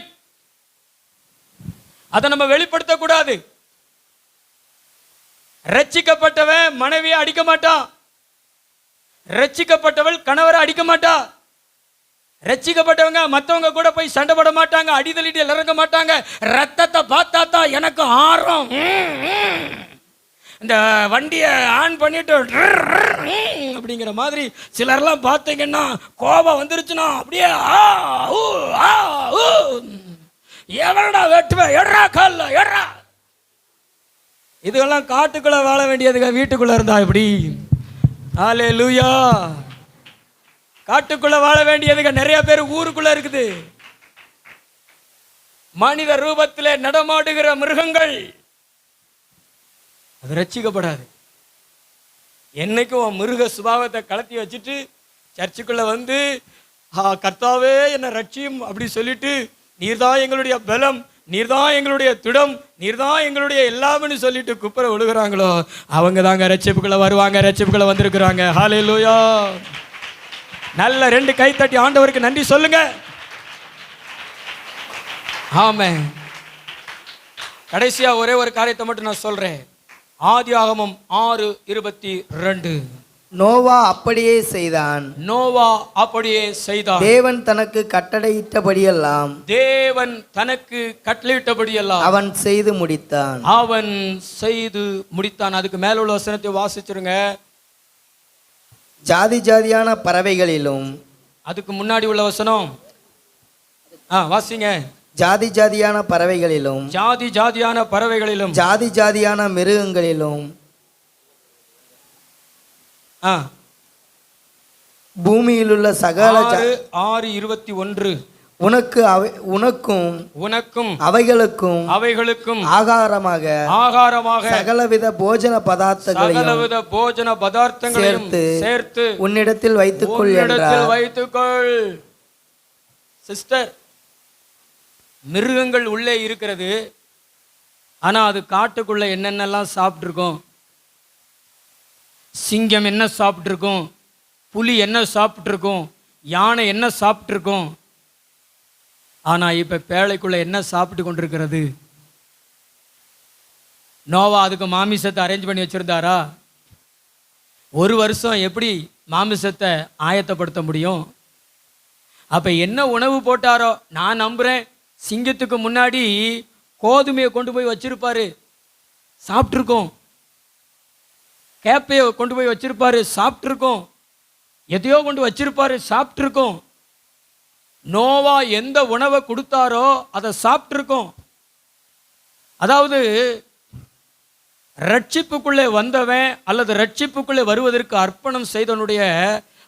அதை நம்ம வெளிப்படுத்தக்கூடாது. ரட்சிக்கப்பட்டவன் மனைவியை அடிக்க மாட்டான், ரட்சிக்கப்பட்டவள் கணவரை அடிக்க மாட்டா. ரட்சிக்கப்பட்டவங்க மற்றவங்க கூட போய் சண்டை போட மாட்டாங்க, அடிதலிட்டில் இறங்க மாட்டாங்க. ரத்தத்தை பார்த்தா தான் எனக்கு ஆறும். இந்த வண்டியை ஆன் பண்ணிட்டு அப்படிங்கிற மாதிரி சிலர்லாம் பார்த்தீங்கன்னா கோபம் வந்துருச்சுன்னா அப்படியே எவரடா வெட்டுவேன், எட்ரா கால்ல எட்ரா. இதெல்லாம் காட்டுக்குள்ள வாழ வேண்டியதுங்க, வீட்டுக்குள்ள இருந்தா எப்படி? அல்லேலூயா. காட்டுக்குள்ள வாழ வேண்டியதுங்க நிறைய பேர் ஊருக்குள்ள இருக்குது. மனித ரூபத்திலே நடமாடுகிற மிருகங்கள், அது ரட்சிக்கப்படாது. என்னைக்கும் மிருக சுபாவத்தை கலத்தி வச்சுட்டு சர்ச்சுக்குள்ள வந்து கர்த்தாவே என்னை ரட்சியும் அப்படி சொல்லிட்டு, நீர்தான் எங்களுடைய பலம், நீர்தான் எங்களுடைய திடம், நீர்தான் எங்களுடைய எல்லாம்னு சொல்லிட்டு குப்புற விழுகிறாங்களோ அவங்க தாங்க ரட்சிப்புக்குள்ள வருவாங்க, ரட்சிப்புக்குள்ள வந்திருக்கிறாங்க. ஹல்லேலூயா. நல்ல 2 கை தட்டி ஆண்டவருக்கு நன்றி சொல்லுங்க. ஆமென். கடைசியா ஒரே ஒரு காரியத்தை மட்டும் நான் சொல்றேன். ஆதியாகமம் 6:22. நோவா அப்படியே செய்தான். நோவா அப்படியே செய்தான். தேவன் தனக்கு கட்டளையிட்டபடியெல்லாம் தேவன் தனக்கு கட்டளையிட்டபடியெல்லாம் அவன் செய்து முடித்தான். அவன் செய்து முடித்தான். அதுக்கு மேல உள்ள வசனத்தை வாசிச்சிருங்க. ஜாதி ஜாதியான பறவைகளிலும். அதுக்கு முன்னாடி உள்ள வசனம் வாசிங்க. ஜாதி ஜாதியான பறவைகளிலும், ஜாதி ஜாதியான பறவைகளிலும், ஜாதி ஜாதியான மிருகங்களிலும், பூமியிலுள்ள சகல 6:21 உனக்கும் அவைகளுக்கும் ஆகாரமாக சகலவித போஜன பதார்த்தங்களையும் சேர்த்து உன்னிடத்தில் வைத்துக்கொள். சிஸ்டர், மிருகங்கள் உள்ளே இருக்கிறது, ஆனா அது காட்டுக்குள்ள என்னென்னலாம் சாப்பிட்டுருக்கோம். சிங்கம் என்ன சாப்பிட்டுருக்கோம், புலி என்ன சாப்பிட்டுருக்கோம், யானை என்ன சாப்பிட்டுருக்கோம். ஆனா இப்ப பேழைக்குள்ள என்ன சாப்பிட்டு கொண்டிருக்கிறது? நோவா அதுக்கு மாமிசத்தை அரேஞ்ச் பண்ணி வச்சிருந்தாரா? 1 வருஷம் எப்படி மாமிசத்தை ஆயத்தப்படுத்த முடியும்? அப்ப என்ன உணவு போட்டாரோ? நான் நம்புறேன் சிங்கத்துக்கு முன்னாடி கோதுமையை கொண்டு போய் வச்சிருப்பாரு, சாப்பிட்டுருக்கோம். கேப்பையை கொண்டு போய் வச்சிருப்பாரு, சாப்பிட்டுருக்கோம். எதையோ கொண்டு வச்சிருப்பாரு, சாப்பிட்டுருக்கோம். நோவா எந்த உணவை கொடுத்தாரோ அதை சாப்பிட்டுருக்கோம். அதாவது ரட்சிப்புக்குள்ளே வந்தவன் அல்லது ரட்சிப்புக்குள்ளே வருவதற்கு அர்ப்பணம் செய்தவனுடைய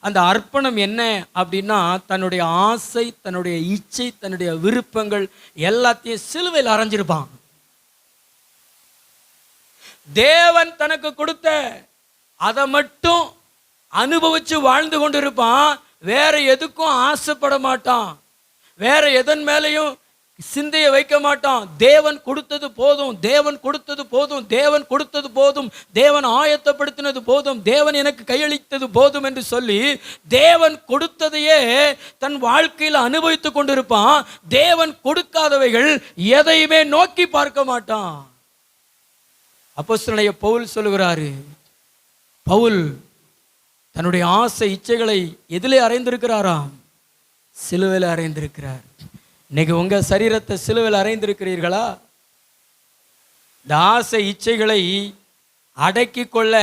அந்த அர்ப்பணம் என்ன அப்படின்னா, தன்னுடைய ஆசை, தன்னுடைய இச்சை, தன்னுடைய விருப்பங்கள் எல்லாத்தையும் சிலுவையில் அறைஞ்சிருப்பான். தேவன் தனக்கு கொடுத்த அதை மட்டும் அனுபவிச்சு வாழ்ந்து கொண்டிருப்பான். வேற எதுக்கும் ஆசைப்பட மாட்டான், வேற எதன் மேலையும் சிந்தையை வைக்க மாட்டான். தேவன் கொடுத்தது போதும், தேவன் கொடுத்தது போதும், தேவன் கொடுத்தது போதும், தேவன் ஆயத்தப்படுத்தினது போதும், தேவன் எனக்கு கையளித்தது போதும் என்று சொல்லி தேவன் கொடுத்ததையே தன் வாழ்க்கையில் அனுபவித்து கொண்டிருப்பான். தேவன் கொடுக்காதவைகள் எதையுமே நோக்கி பார்க்க மாட்டான். அப்போஸ்தலனாகிய பவுல் சொல்லுகிறாரு, பவுல் தன்னுடைய ஆசை இச்சைகளை எதிலே அறைந்திருக்கிறாராம்? சிலுவையில் அறைந்திருக்கிறார். இன்னைக்கு உங்க சரீரத்தை சிலுவையில் அறைந்திருக்கிறீர்களா? இந்த ஆசை இச்சைகளை அடக்கி கொள்ள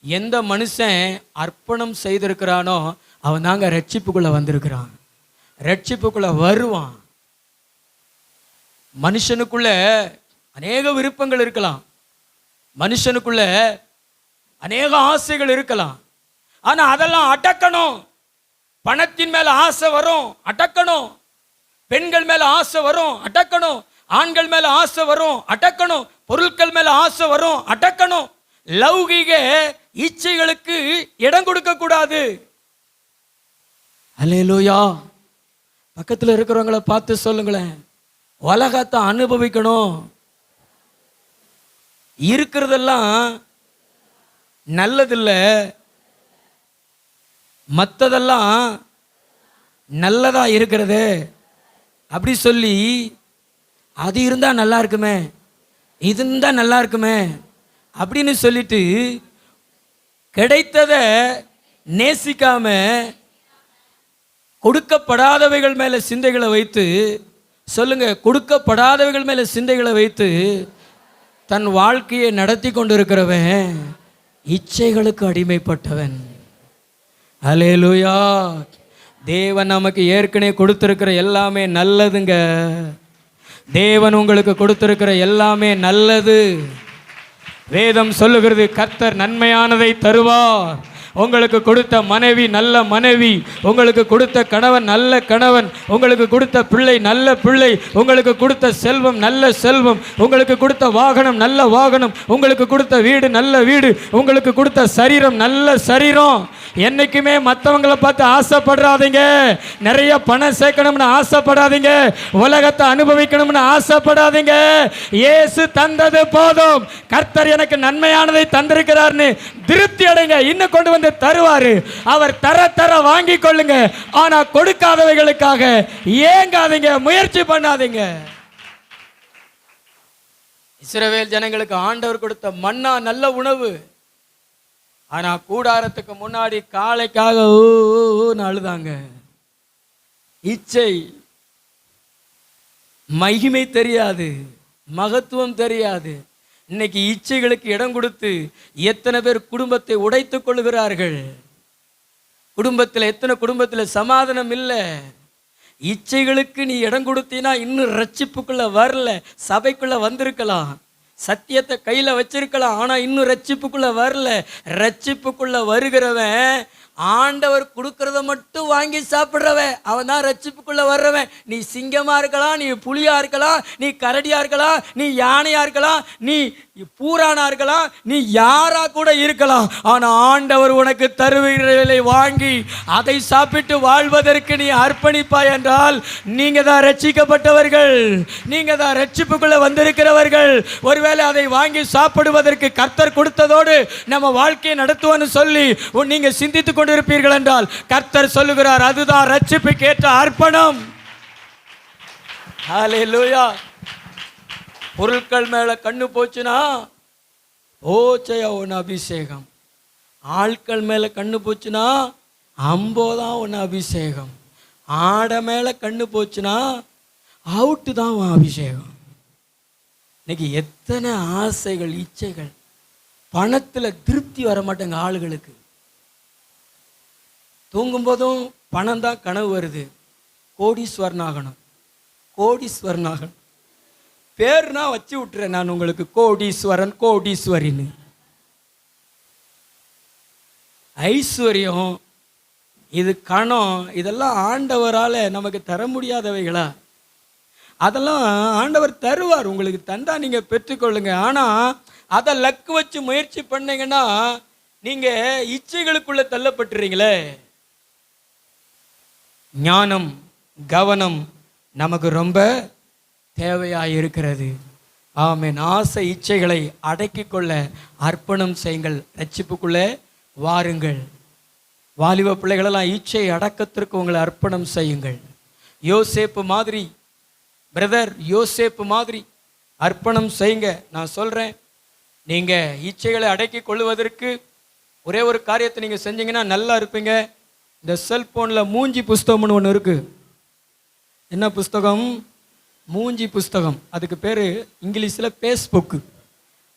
எந்த மனுஷன் அர்ப்பணம் செய்திருக்கிறானோ அவன் தாங்க ரட்சிப்புக்குள்ள வந்திருக்கிறான், ரட்சிப்புக்குள்ள வருவான். மனுஷனுக்குள்ள அநேக விருப்பங்கள் இருக்கலாம், மனுஷனுக்குள்ள அநேக ஆசைகள் இருக்கலாம். ஆனா அதெல்லாம் அடக்கணும். பணத்தின் மேல ஆசை வரும், அடக்கணும். பெண்கள் மேல ஆசை வரும், அடக்கணும். ஆண்கள் மேல ஆசை வரும், அடக்கணும். பொருட்கள் மேல ஆசை வரும், அடக்கணும். லௌகிக இச்சைகளுக்கு இடம் கொடுக்க கூடாது. அல்லேலூயா. பக்கத்துல இருக்கிறவங்களை பார்த்து சொல்லுங்களேன், உலகத்தை அனுபவிக்கணும். இருக்கிறதெல்லாம் நல்லதில்ல, மற்றதெல்லாம் நல்லதா இருக்கிறது அப்படி சொல்லி அது இருந்தா நல்லா இருக்குமே, இது இருந்தா நல்லா இருக்குமே அப்படின்னு சொல்லிட்டு கிடைத்ததை நேசிக்காம கொடுக்கப்படாதவைகள் மேல சிந்தைகளை வைத்து, சொல்லுங்க, கொடுக்கப்படாதவைகள் மேல சிந்தைகளை வைத்து தன் வாழ்க்கையை நடத்தி கொண்டிருக்கிறவன் இச்சைகளுக்கு அடிமைப்பட்டவன். அல்லேலூயா. தேவன் நமக்கு ஏற்கனவே கொடுத்திருக்கிற எல்லாமே நல்லதுங்க. தேவன் உங்களுக்கு கொடுத்திருக்கிற எல்லாமே நல்லது. வேதம் சொல்லுகிறது, கர்த்தர் நன்மையானதை தருவார், உங்களுக்கு கொடுத்த மனைவி நல்ல மனைவி, உங்களுக்கு கொடுத்த கணவன் நல்ல கணவன், உங்களுக்கு கொடுத்த பிள்ளை நல்ல பிள்ளை, உங்களுக்கு கொடுத்த செல்வம் நல்ல செல்வம், உங்களுக்கு கொடுத்த வாகனம் நல்ல வாகனம், உங்களுக்கு கொடுத்த வீடு நல்ல வீடு, உங்களுக்கு கொடுத்த சரீரம் நல்ல சரீரம். என்னைக்குமே மற்றவங்களை பார்த்து ஆசைப்படுறாதீங்க. நிறைய பணம் சேர்க்கணும்னு ஆசைப்படாதீங்க. உலகத்தை அனுபவிக்கணும்னு ஆசைப்படாதீங்க. இயேசு தந்தது போதும். கர்த்தர் எனக்கு நன்மையானதை தந்திருக்கிறார்னு திருப்தி அடைங்க. இன்னும் கொண்டு வந்து தருவாரு. அவர் தர தர வாங்கி கொள்ளுங்க. ஆனா கொடுக்காதவைகளுக்காக ஏங்காதீங்க, முயற்சி பண்ணாதீங்க. இஸ்ரவேல் ஜனங்களுக்கு ஆண்டவர் கொடுத்த மன்னா நல்ல உணவு. ஆனா கூடாரத்துக்கு முன்னாடி காளைக்காக அழுதாங்க. இச்சை, மகிமை தெரியாது, மகத்துவம் தெரியாது. இன்னைக்கு இச்சைகளுக்கு இடம் கொடுத்து எத்தனை பேர் குடும்பத்தை உடைத்துக் கொள்கிறார்கள். குடும்பத்தில் எத்தனை குடும்பத்தில் சமாதானம் இல்லை. இச்சைகளுக்கு நீ இடம் கொடுத்தீனா இன்னும் ரட்சிப்புக்குள்ள வரல. சபைக்குள்ள வந்திருக்கலாம், சத்தியத்தை கையில் வச்சிருக்கலாம், ஆனால் இன்னும் ரட்சிப்புக்குள்ள வரல. ரட்சிப்புக்குள்ள வருகிறவன் ஆண்டவர் கொடுக்கறத மட்டும் வாங்கி சாப்பிட்றவன், அவன் தான் ரட்சிப்புக்குள்ள வர்றவன். நீ சிங்கமா இருக்கலாம், நீ புலியா இருக்கலாம், நீ கரடியா இருக்கலாம், நீ யானையா இருக்கலாம், நீ பூரானா இருக்கலாம், நீ யாரா கூட இருக்கலாம். ஆனா ஆண்டவர் உனக்கு தருவிகளை வாங்கி அதை சாப்பிட்டு வாழ்வதற்கு நீ அர்ப்பணிப்பாய் என்றால் நீங்க தான் ரட்சிக்கப்பட்டவர்கள், நீங்க தான் ரட்சிப்புக்குள்ள வந்திருக்கிறவர்கள். ஒருவேளை அதை வாங்கி சாப்பிடுவதற்கு கர்த்தர் கொடுத்ததோடு நம்ம வாழ்க்கையை நடத்துவோன்னு சொல்லி நீங்க சிந்தித்துக் கொண்டிருப்பீர்கள் என்றால் கர்த்தர் சொல்லுகிறார், அதுதான் ரட்சிப்புக்கு ஏற்ற அர்ப்பணம். ஹல்லேலூயா. பொருட்கள் மேல கண்ணு போச்சுன்னா ஒன்னு அபிஷேகம். ஆட்கள் மேல கண்ணு போச்சுன்னா அம்போதான் ஒன்று அபிஷேகம். ஆடை மேல கண்ணு போச்சுன்னா அவுட்டு தான் அபிஷேகம். இன்னைக்கு எத்தனை ஆசைகள், இச்சைகள். பணத்துல திருப்தி வர மாட்டேங்க ஆளுகளுக்கு. தூங்கும்போதும் பணம் தான் கனவு வருது. கோடீஸ்வரனாகணும், கோடீஸ்வரனாகணும். பேர்னா வச்சு விட்டுறேன் நான் உங்களுக்கு, கோடீஸ்வரன், கோடீஸ்வரின்னு. ஐஸ்வர்யம், இது கணம், இதெல்லாம் ஆண்டவரால் நமக்கு தர முடியாதவைகளா? அதெல்லாம் ஆண்டவர் தருவார். உங்களுக்கு தந்தா நீங்க பெற்றுக்கொள்ளுங்க. ஆனா அதை லக்கு வச்சு முயற்சி பண்ணீங்கன்னா நீங்க இச்சைகளுக்குள்ள தள்ளப்பட்டுறீங்களே. ஞானம், கவனம் நமக்கு ரொம்ப தேவையாக இருக்கிறது. ஆமென். ஆசை இச்சைகளை அடக்கிக் கொள்ள அர்ப்பணம் செய்யுங்கள். ரட்சிப்புக்குள்ளே வாருங்கள். வாலிப பிள்ளைகளெல்லாம் இச்சை அடக்கத்திற்கு உங்களை அர்ப்பணம் செய்யுங்கள். யோசேப்பு மாதிரி, பிரதர் யோசேப்பு மாதிரி அர்ப்பணம் செய்யுங்க. நான் சொல்கிறேன், நீங்கள் இச்சைகளை அடக்கி கொள்வதற்கு ஒரே ஒரு காரியத்தை நீங்கள் செஞ்சீங்கன்னா நல்லா இருப்பீங்க. இந்த செல்ஃபோனில் மூஞ்சி புஸ்தகம்னு ஒன்று இருக்குது. என்ன புஸ்தகம்? மூஞ்சி புஸ்தகம். அதுக்கு பேர் இங்கிலீஷில் ஃபேஸ்புக்கு.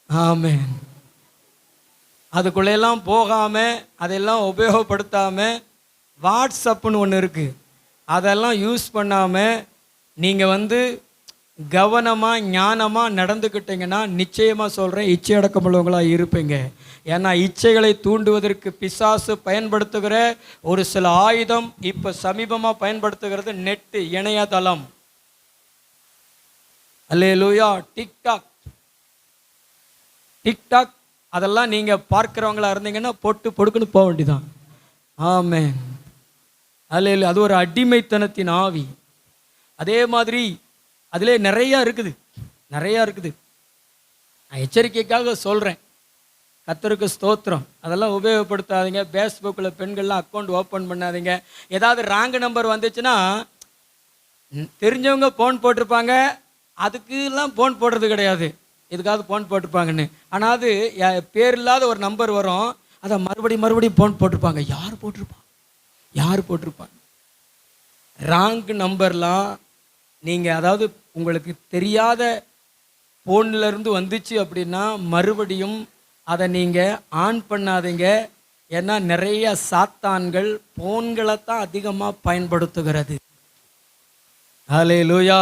ஆமென். அதுக்குள்ளெல்லாம் போகாமல், அதெல்லாம் உபயோகப்படுத்தாமல் வாட்ஸ்அப்புன்னு ஒன்று இருக்குது, அதெல்லாம் யூஸ் பண்ணாமல் நீங்கள் கவனமாக ஞானமாக நடந்துக்கிட்டீங்கன்னா நிச்சயமாக சொல்கிறேன், இச்சை அடக்கமுள்ளவங்களாக இருப்பீங்க. ஏன்னா இச்சைகளை தூண்டுவதற்கு பிசாசு பயன்படுத்துகிற ஒரு சில ஆயுதம் இப்போ சமீபமாக பயன்படுத்துகிறது நெட்டு, இணையதளம். அல்லேலூயா. டிக்டாக், டிக்டாக் அதெல்லாம் நீங்கள் பார்க்குறவங்களா இருந்தீங்கன்னா பொட்டு பொடுக்குன்னு போக வேண்டியதான். ஆமென். அல்லேலூயா. அது ஒரு அடிமைத்தனத்தின் ஆவி. அதே மாதிரி அதிலே நிறையா இருக்குது, நிறையா இருக்குது. நான் எச்சரிக்கைக்காக சொல்கிறேன். கர்த்தருக்கு ஸ்தோத்திரம். அதெல்லாம் உபயோகப்படுத்தாதீங்க. ஃபேஸ்புக்கில் பெண்கள்லாம் அக்கௌண்ட் ஓப்பன் பண்ணாதீங்க. ஏதாவது ராங்கு நம்பர் வந்துச்சுன்னா தெரிஞ்சவங்க ஃபோன் போட்டிருப்பாங்க, அதுக்கெல்லாம் ஃபோன் போடுறது கிடையாது, இதுக்காவது ஃபோன் போட்டிருப்பாங்கன்னு. ஆனால் அது பேர் இல்லாத ஒரு நம்பர் வரும், அதை மறுபடியும் ஃபோன் போட்டிருப்பாங்க. யார் போட்டிருப்பாங்க, யார் போட்டிருப்பாங்க? ராங்கு நம்பர்லாம் நீங்கள், அதாவது உங்களுக்கு தெரியாத ஃபோன்லேருந்து வந்துச்சு அப்படின்னா மறுபடியும் அதை நீங்கள் ஆன் பண்ணாதீங்க. ஏன்னா நிறைய சாத்தான்கள் ஃபோன்களை தான் அதிகமாக பயன்படுத்துகிறது. ஹல்லேலூயா.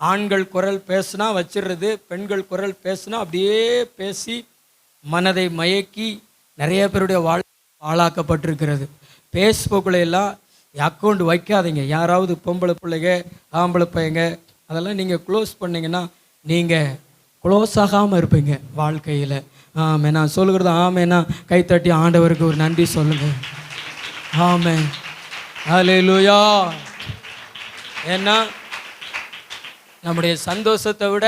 ஆண்கள் குரல் பேசுனா வச்சிடுறது, பெண்கள் குரல் பேசுனா அப்படியே பேசி மனதை மயக்கி நிறைய பேருடைய வாழ்க்கை பாழாக்கப்பட்டிருக்கிறது. ஃபேஸ்புக்கில் எல்லாம் அக்கௌண்ட் வைக்காதீங்க. யாராவது பொம்பளை பிள்ளைங்க ஆம்பளை பையங்க அதெல்லாம் நீங்கள் க்ளோஸ் பண்ணிங்கன்னா நீங்கள் க்ளோஸ் ஆகாமல் இருப்பீங்க வாழ்க்கையில். ஆமே, நான் சொல்லுகிறது ஆமேனா கைத்தட்டி ஆண்டவருக்கு ஒரு நன்றி சொல்லுங்கள். ஆமே, ஹல்லேலூயா. ஏன்னா நம்முடைய சந்தோஷத்தை விட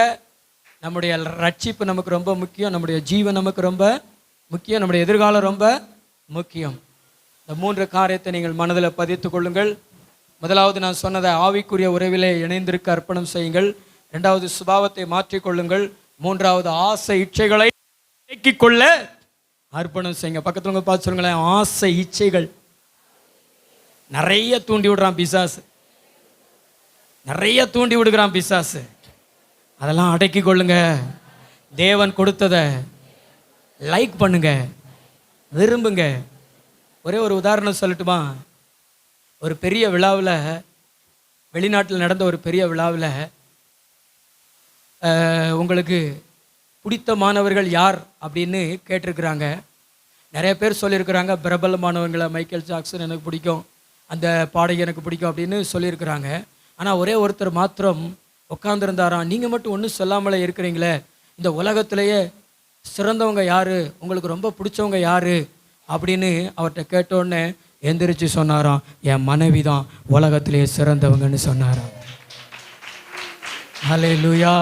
நம்முடைய ரட்சிப்பு நமக்கு ரொம்ப முக்கியம், நம்முடைய ஜீவன் நமக்கு ரொம்ப முக்கியம், நம்முடைய எதிர்காலம் ரொம்ப முக்கியம். இந்த 3 காரியத்தை நீங்கள் மனதில் பதித்து கொள்ளுங்கள். முதலாவது நான் சொன்னதை ஆவிக்குரிய உறவிலே இணைந்திருக்க அர்ப்பணம் செய்யுங்கள். 2வது சுபாவத்தை மாற்றிக்கொள்ளுங்கள். 3வது ஆசை இச்சைகளை நீக்கிக் கொள்ள அர்ப்பணம் செய்யுங்க. பக்கத்துல பார்த்து சொல்லுங்களேன், ஆசை இச்சைகள் நிறைய தூண்டி விடுறான் பிசாசு, நிறைய தூண்டி விடுகிறான் பிசாசு. அதெல்லாம் அடக்கி கொள்ளுங்க. தேவன் கொடுத்ததை லைக் பண்ணுங்க, விரும்புங்க. ஒரே ஒரு உதாரணம் சொல்லட்டுமா? ஒரு பெரிய விழாவில், வெளிநாட்டில் நடந்த ஒரு பெரிய விழாவில் உங்களுக்கு பிடித்தமானவர்கள் யார் அப்படின்னு கேட்டிருக்கிறாங்க. நிறைய பேர் சொல்லியிருக்கிறாங்க, பிரபலமானவங்களை மைக்கேல் ஜாக்சன் எனக்கு பிடிக்கும், அந்த பாடகி எனக்கு பிடிக்கும் அப்படின்னு சொல்லியிருக்கிறாங்க. ஆனால் ஒரே ஒருத்தர் மாத்திரம் உட்காந்துருந்தாராம். நீங்கள் மட்டும் ஒன்றும் சொல்லாமலே இருக்கிறீங்களே, இந்த உலகத்திலேயே சிறந்தவங்க யார், உங்களுக்கு ரொம்ப பிடிச்சவங்க யார் அப்படின்னு அவர்கிட்ட கேட்டோடனே எந்திரிச்சு சொன்னாராம், என் மனைவி தான் உலகத்திலேயே சிறந்தவங்கன்னு சொன்னாராம். ஹல்லேலூயா.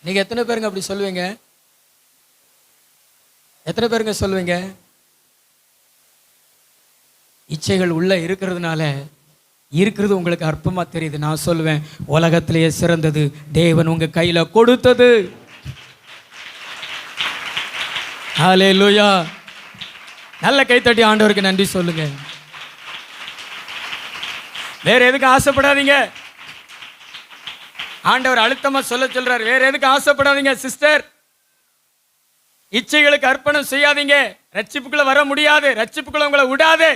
நீங்கள் எத்தனை பேருங்க அப்படி சொல்லுவீங்க? எத்தனை பேருங்க சொல்லுவீங்க? இச்சைகள் உள்ள இருக்கிறதுனால இருக்கிறது உங்களுக்கு அற்பமாக தெரியுது. நான் சொல்லுவேன், உலகத்திலேயே சிறந்தது தேவன் உங்க கையில கொடுத்தது. ஹல்லேலூயா. நல்ல கைத்தட்டி ஆண்டவருக்கு நன்றி சொல்லுங்க. வேற எதுக்கு ஆசைப்படாதீங்க. ஆண்டவர் அழுத்தமா சொல்றாரு, வேற எதுக்கு ஆசைப்படாதீங்க சிஸ்டர். இச்சைகளுக்கு அர்ப்பணம் செய்யாதீங்க. ரட்சிப்புக்குள்ள வர முடியாது, ரட்சிப்புக்குள்ள உங்களை விடாது.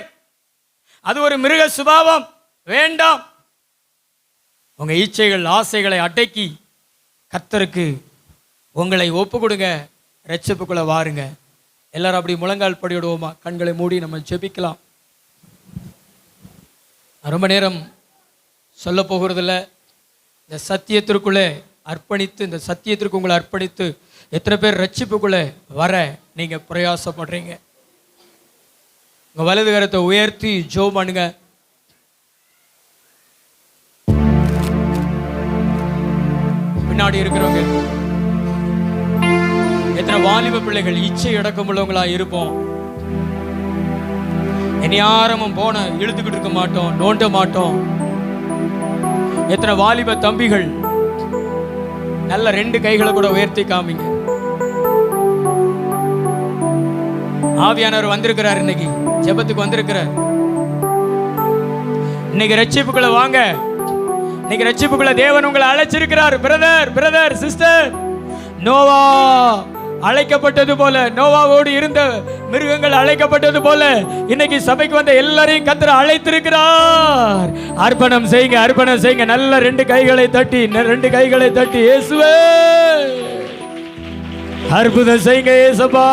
அது ஒரு மிருக சுபாவம், வேண்டாம். உங்க இச்சைகள் ஆசைகளை அடக்கி கர்த்தருக்கு உங்களை ஒப்பு கொடுங்க, ரட்சிப்புக்குள்ள வாருங்க. எல்லாரும் அப்படி முழங்கால் படிவிடுவோமா? கண்களை மூடி நம்ம ஜெபிக்கலாம். ரொம்ப நேரம் சொல்ல போகிறதில்ல. இந்த சத்தியத்திற்குள்ளே அர்ப்பணித்து, இந்த சத்தியத்திற்கு உங்களை அர்ப்பணித்து எத்தனை பேர் ரட்சிப்புக்குள்ளே வர நீங்க பிரயாசப்படுறீங்க? உங்க வலது கரத்தை உயர்த்தி ஜெபம் பண்ணுங்க. பின்னாடி இருக்கிறவங்க எத்தனை வாலிப பிள்ளைகள் இச்சை அடக்கம் உள்ளவங்களா இருப்போம். யாரமும் போன இழுத்துக்கிட்டு இருக்க மாட்டோம், நோண்ட மாட்டோம். எத்தனை வாலிப தம்பிகள் நல்ல 2 கைகளை கூட உயர்த்தி காமிங்க. ஆவியானவர் வந்திருக்கிறார், இன்னைக்கு ஜெபத்துக்கு வந்திருக்கிறார். இன்னைக்கு ரட்சிப்புக்குள்ள வாங்க. இன்னைக்கு ரட்சிப்புக்குள்ள தேவன் உங்களை அழைச்சிருக்கிறார். பிரதர் சிஸ்டர், நோவா அழைக்கப்பட்டது போல, நோவாவோடு இருந்த மிருகங்கள் அழைக்கப்பட்டது போல இன்னைக்கு சபைக்கு வந்த எல்லாரையும் கர்த்தர் அழைத்திருக்கிறார். அர்ப்பணம் செய்யுங்க, அர்ப்பணம் செய்யுங்க. நல்ல 2 கைகளை தட்டி இயேசுவே அற்புதம் செய்யுங்க இயேசுப்பா,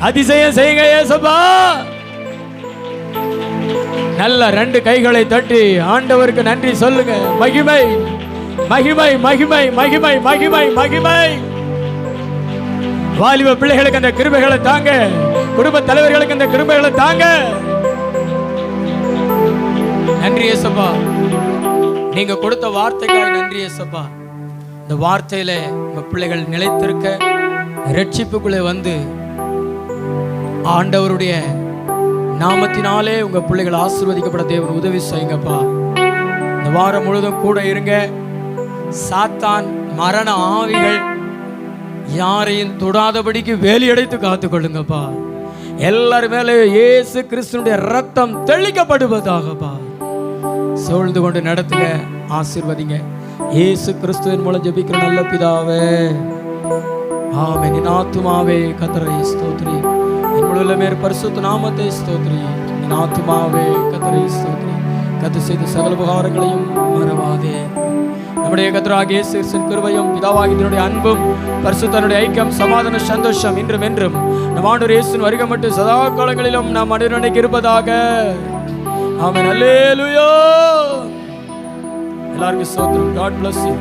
அதிசயம் செய்யுங்க இயேசுப்பா. நல்ல 2 கைகளை தட்டி ஆண்டவருக்கு நன்றி சொல்லுங்க. மகிமை மகிமை மகிமை மகிமை மகிமை மகிமை. வாலிப பிள்ளைகளுக்கு அந்த கிருபைகளை தாங்க, குடும்ப தலைவர்களுக்கு அந்த கிருபைகளை தாங்க. நன்றி இயேசுப்பா, நீங்க கொடுத்த வார்த்தைக்காக நன்றி இயேசுப்பா. இந்த வார்த்தையில உங்க பிள்ளைகள் நிலைத்திருக்க, ரட்சிப்புக்குள்ளே வந்து ஆண்டவருடைய நாமத்தினாலே உங்க பிள்ளைகள் ஆசீர்வதிக்கப்பட தேவன் உதவி செய்யுங்கப்பா. இந்த வாரம் முழுதும் கூட இருங்க. சாத்தான் மரண ஆவிகள் யாரையும் தொடாதபடிக்கு வேலி அடைத்து காத்துக் கொள்ளுங்கப்பா. எல்லாரும் மேலே இயேசு கிறிஸ்துவினுடைய ரத்தம் தெளிக்கப்படுவதாகப்பா. சூழ்ந்து கொண்டு நடத்துங்க, ஆசீர்வதிங்க. இயேசு கிறிஸ்துவின் மூலம் ஜெபிக்கிற நல்ல பிதாவே, ஆமென். என் ஆத்துமாவே கர்த்தரை ஸ்தோத்திரி, என் முழுவதுமே பரிசுத்த நாமத்தை ஸ்தோத்திரி. என் ஆத்துமாவே கர்த்தரை ஸ்தோத்திரி, கர்த்தர் செய்த சகல உபகாரங்களையும் மறவாதே. நம்முடைய கர்த்தராகிய இயேசு கிறிஸ்துவின் கிருபையும் பிதாவாகிய அன்பும் பரிசுத்தனுடைய ஐக்கியம் சமாதான சந்தோஷம் இன்றும் என்றும் நம் ஆண்டவர் இயேசுவின் வருகை மட்டும் சதா காலங்களிலும் நாம் அனைவருடைய இருப்பதாக. ஆமென். அல்லேலூயா. எல்லாருக்கும் ஸ்தோத்திரம். God bless you.